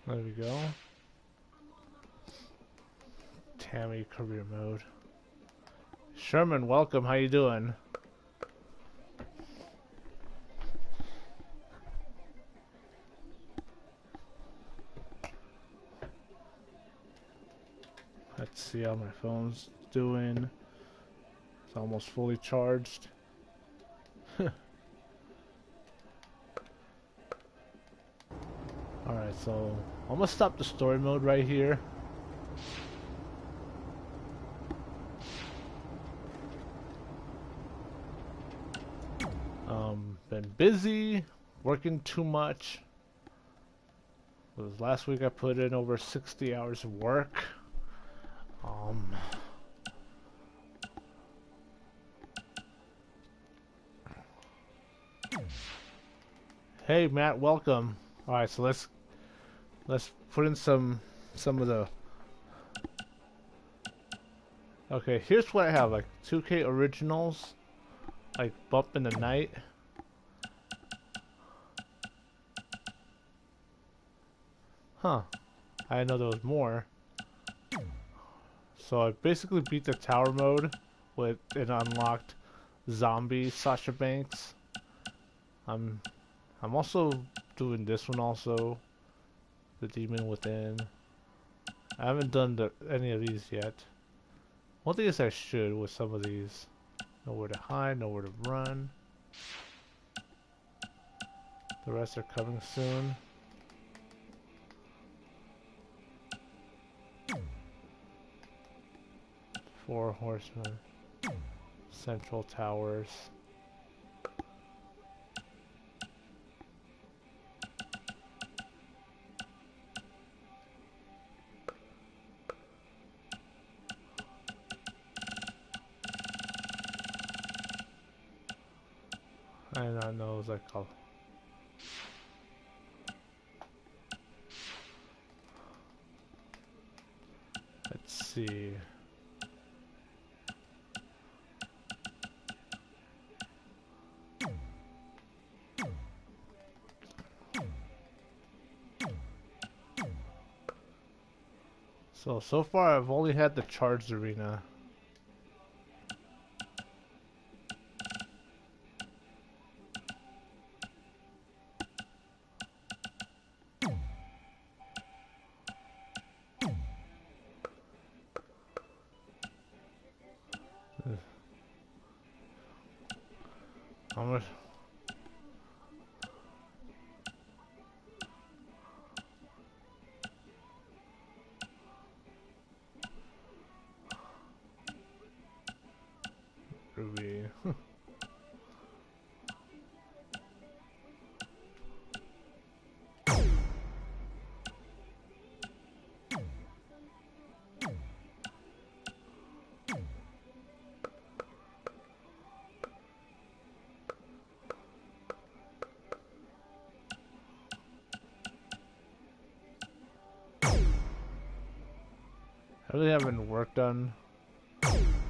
There we go. Tammy career mode. Sherman, welcome. How you doing? Let's see how my phone's doing. It's almost fully charged. Alright, so I'm gonna stop the story mode right here. Been busy, working too much. Last week I put in over 60 hours of work. Hey Matt, welcome. Alright, so let's put in some of the. Okay, here's what I have, like 2K originals, like Bump in the Night. Huh. I didn't know there was more. So I basically beat the tower mode with an unlocked zombie Sasha Banks. I'm also doing this one also. The Demon Within. I haven't done any of these yet. One thing is I should with some of these. Know where to hide, know where to run. The rest are coming soon. Four Horsemen. Central Towers. I do not know what that called. Let's see. So far I've only had the charged arena. How much? Ruby. I really haven't worked on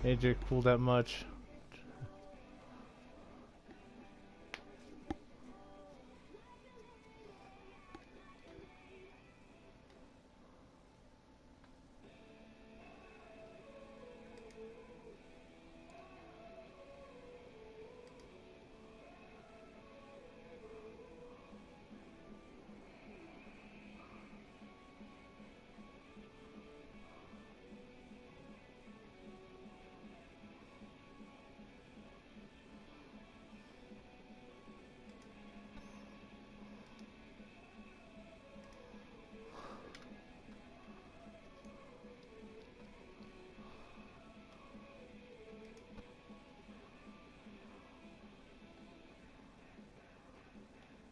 AJ Cool that much.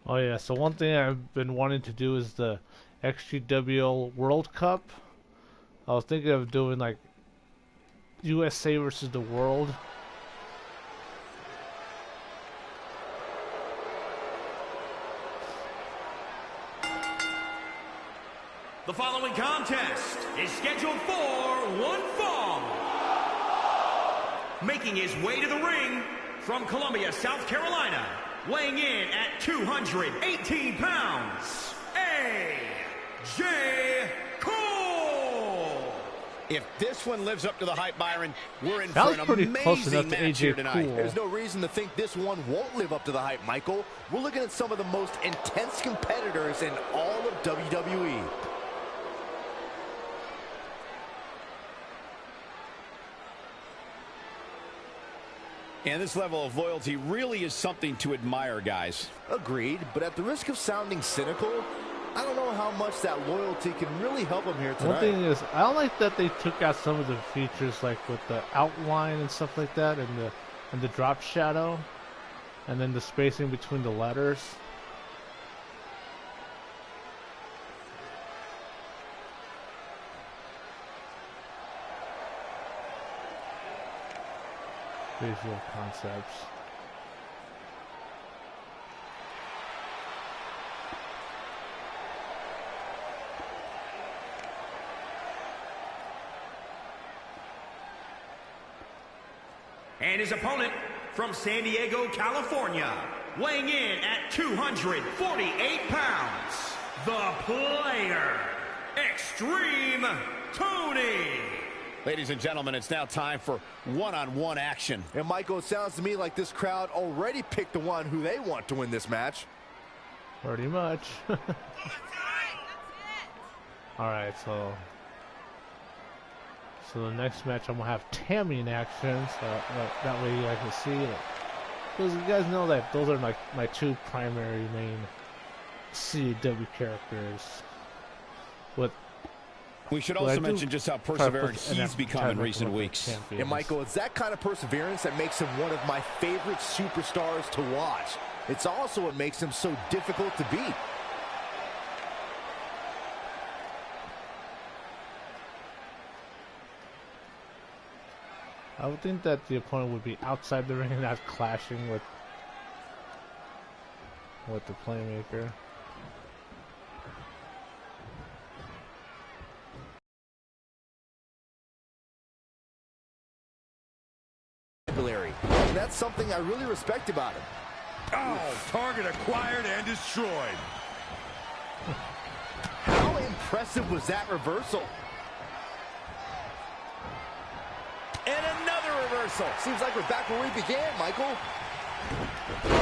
Oh yeah, so one thing I've been wanting to do is the XGWL World Cup. I was thinking of doing like USA versus the world. The following contest is scheduled for one fall. Making his way to the ring from Columbia, South Carolina, weighing in at 218 pounds, AJ Cole. If this one lives up to the hype, Byron, we're in that for was an pretty close enough amazing to match here AJ tonight. Cool. There's no reason to think this one won't live up to the hype, Michael. We're looking at some of the most intense competitors in all of WWE. And this level of loyalty really is something to admire, guys. Agreed, but at the risk of sounding cynical, I don't know how much that loyalty can really help him here tonight. One thing is, I don't like that they took out some of the features, like with the outline and stuff like that, and the drop shadow, and then the spacing between the letters. Visual concepts. And his opponent from San Diego, California, weighing in at 248 pounds, the player, XtremeTony. Ladies and gentlemen, it's now time for one-on-one action. And Michael, it sounds to me like this crowd already picked the one who they want to win this match. Pretty much. Alright, so the next match I'm going to have Tammy in action, so that way you guys can see it. Because you guys know that those are like my two primary main CAW characters. We should also mention just how perseverant he's become in recent weeks. And Michael, it's that kind of perseverance that makes him one of my favorite superstars to watch. It's also what makes him so difficult to beat. I would think that the opponent would be outside the ring and not clashing with the playmaker. And that's something I really respect about him. Oh, target acquired and destroyed. How impressive was that reversal? And another reversal. Seems like we're back where we began, Michael.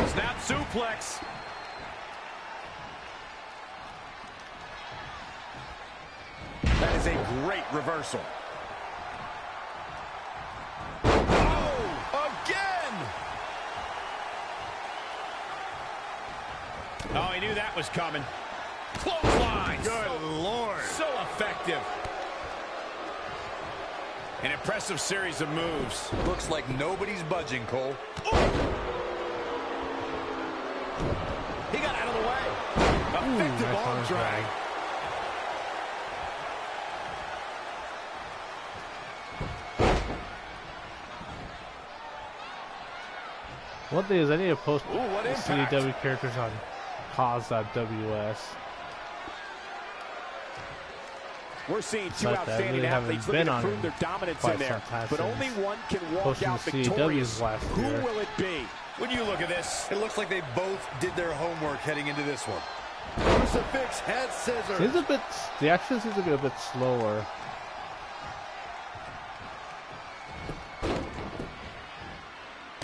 Snap suplex. That is a great reversal. Oh, he knew that was coming. Clotheslines. Good Lord. So effective. An impressive series of moves. Looks like nobody's budging, Cole. He got out of the way. Effective arm drag. One thing is, I need to post CAW characters on CAW.ws. We're seeing two But I outstanding really athletes haven't looking been to on prove him their dominance quite in there. some time But since only one can walk posting out the victorious. CAWs last Who year. will it be? When you look at this, it looks like they both did their homework heading into this one. Crucifix head scissors. Seems a bit. The action seems to be a bit slower.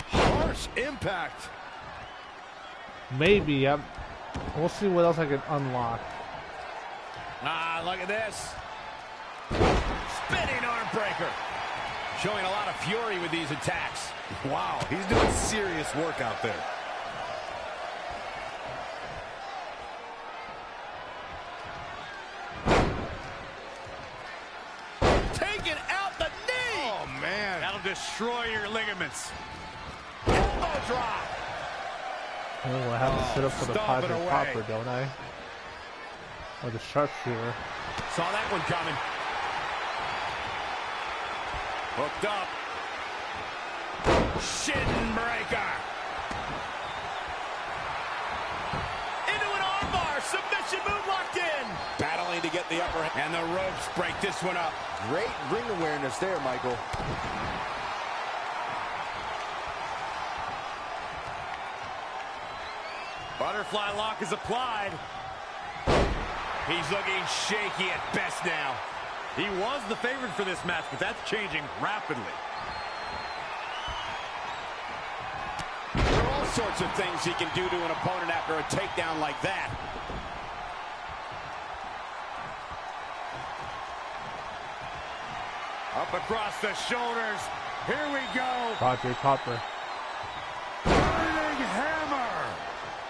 Harsh impact. Maybe. We'll see what else I can unlock. Ah, look at this. Spinning arm breaker. Showing a lot of fury with these attacks. Wow, he's doing serious work out there. Taking out the knee. Oh, man. That'll destroy your ligaments. Elbow drop. Oh, I have to sit up for the stomping positive away. popper, don't I? Or the sharpshooter. Saw that one coming. Hooked up. Shin breaker. Into an armbar. Submission move locked in. Battling to get the upper hand. And the ropes break this one up. Great ring awareness there, Michael. Butterfly lock is applied. He's looking shaky at best now. He was the favorite for this match, but that's changing rapidly. There are all sorts of things he can do to an opponent after a takedown like that. Up across the shoulders. Here we go. Roger Copper. Burning hammer.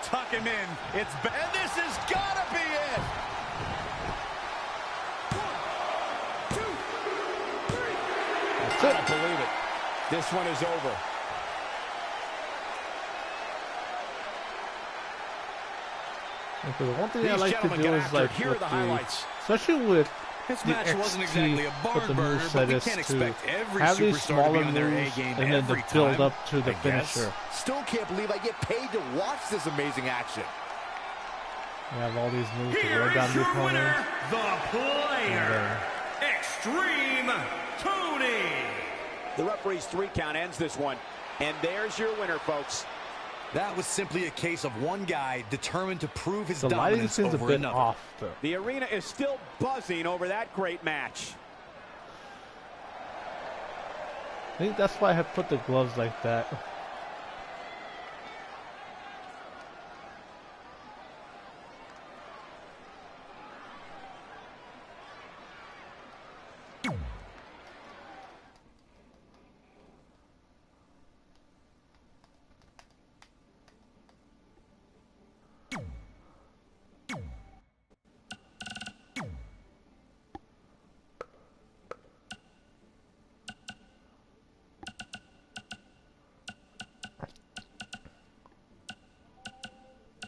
Tuck him in. It's and this has gotta be it. 1, 2, 3. I don't believe it. This one is over. Okay, the one thing I These like to gentlemen do get is after like it. Here are with the highlights. especially with This the match wasn't XT, exactly a barn with the burner, moveset but we is can't to expect every have these superstar to smaller be on their A moves game and then every to build time, up to the I guess. finisher. Still can't believe I get paid to watch this amazing action. You have all these moves to Here wear down is the your opponent. winner, the player, And Extreme Tony. The referee's 3 count ends this one. And there's your winner, folks. That was simply a case of one guy determined to prove his the lighting dominance seems a over bit another. off, though. The arena is still buzzing over that great match. I think that's why I have put the gloves like that.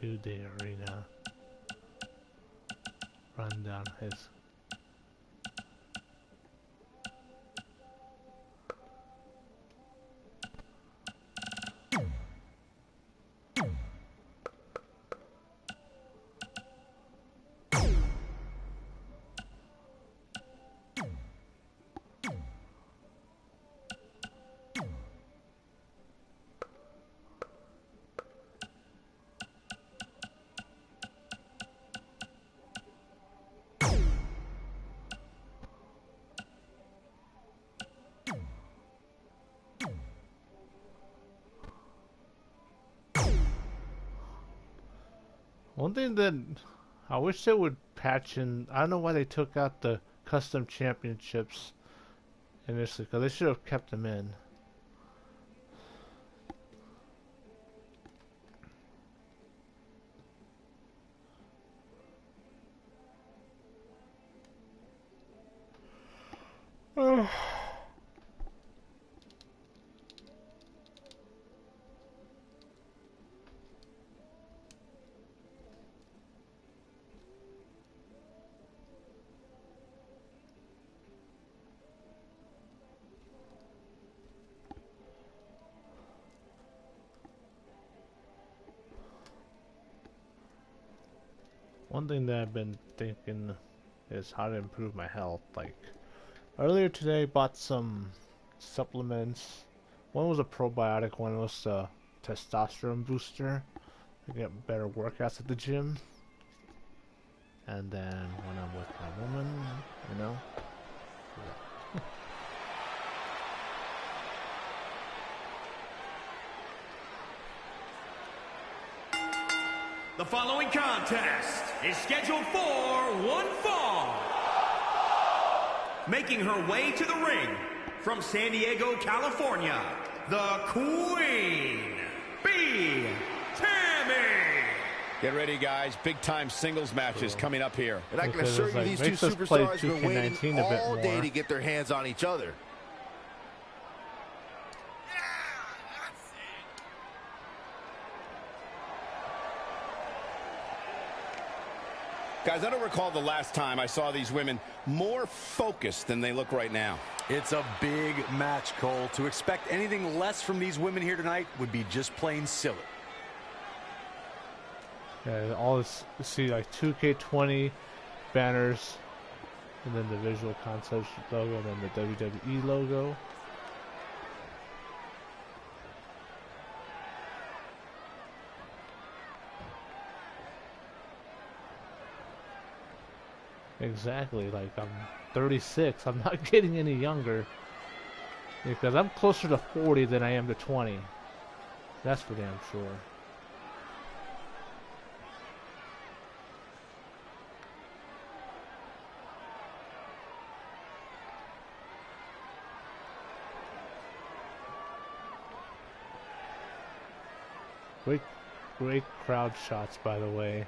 To the arena. Run down his. One thing that I wish they would patch in, I don't know why they took out the custom championships initially, because they should have kept them in. One thing that I've been thinking is how to improve my health. Like earlier today, I bought some supplements. One was a probiotic, one was a testosterone booster to get better workouts at the gym. And then when I'm with my woman, you know. Yeah. The following contest is scheduled for one fall. Making her way to the ring from San Diego, California, the Queen, B. Tammy. Get ready, guys. Big-time singles matches coming up here. And I can assure you these two superstars have been waiting all day more to get their hands on each other. Guys, I don't recall the last time I saw these women more focused than they look right now. It's a big match, Cole. To expect anything less from these women here tonight would be just plain silly. Yeah, all this, see like 2K20 banners, and then the Visual Concepts logo, and then the WWE logo. Exactly, like I'm 36, I'm not getting any younger. Because I'm closer to 40 than I am to 20. That's for damn sure. Great crowd shots, by the way.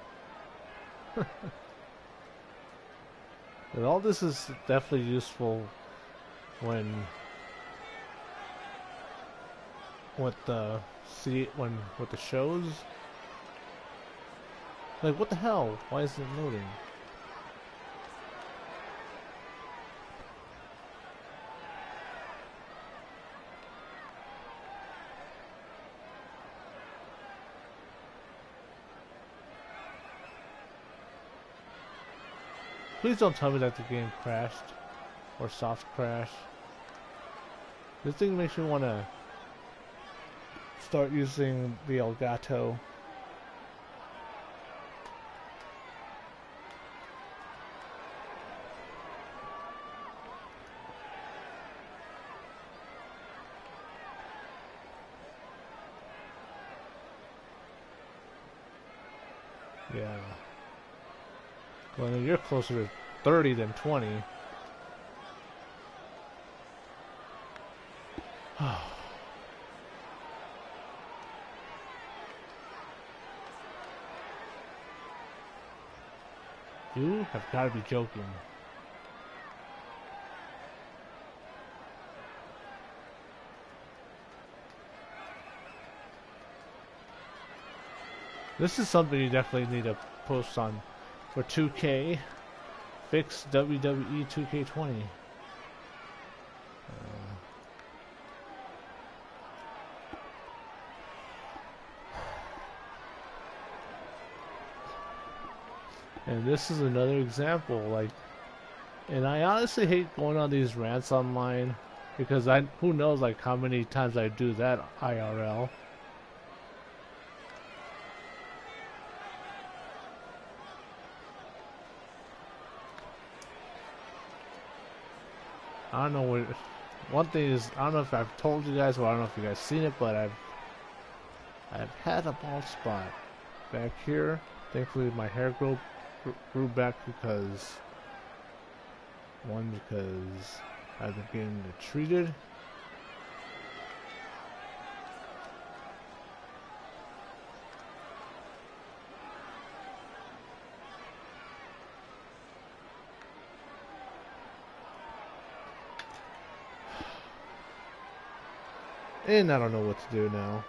And all this is definitely useful when with the shows. Like, what the hell? Why is it loading? Please don't tell me that the game crashed or soft crashed. This thing makes me want to start using the Elgato. Yeah. Well, you're closer to 30 than 20. You have got to be joking. This is something you definitely need to post on for 2K. Fix WWE 2K20. And this is another example, like, and I honestly hate going on these rants online because who knows like how many times I do that IRL. I don't know what. One thing is, I don't know if I've told you guys, or I don't know if you guys seen it, but I've had a bald spot back here. Thankfully, my hair grew back because I've been getting it treated. And I don't know what to do now.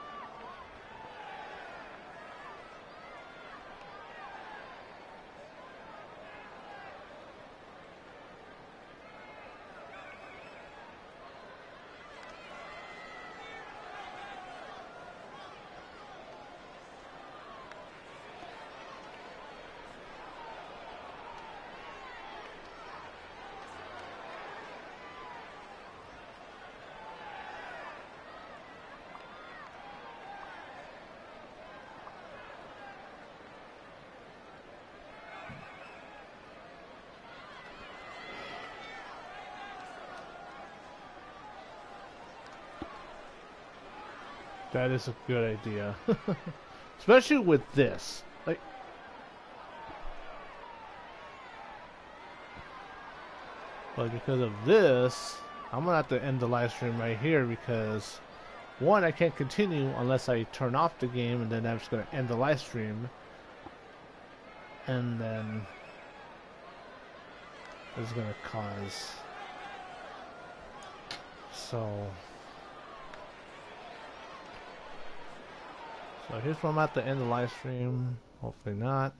That is a good idea. Especially with this. Like, but because of this, I'm gonna have to end the live stream right here because one, I can't continue unless I turn off the game, and then I'm just gonna end the live stream. And then it's gonna cause so here's where I'm at the end of the live stream. Hopefully not.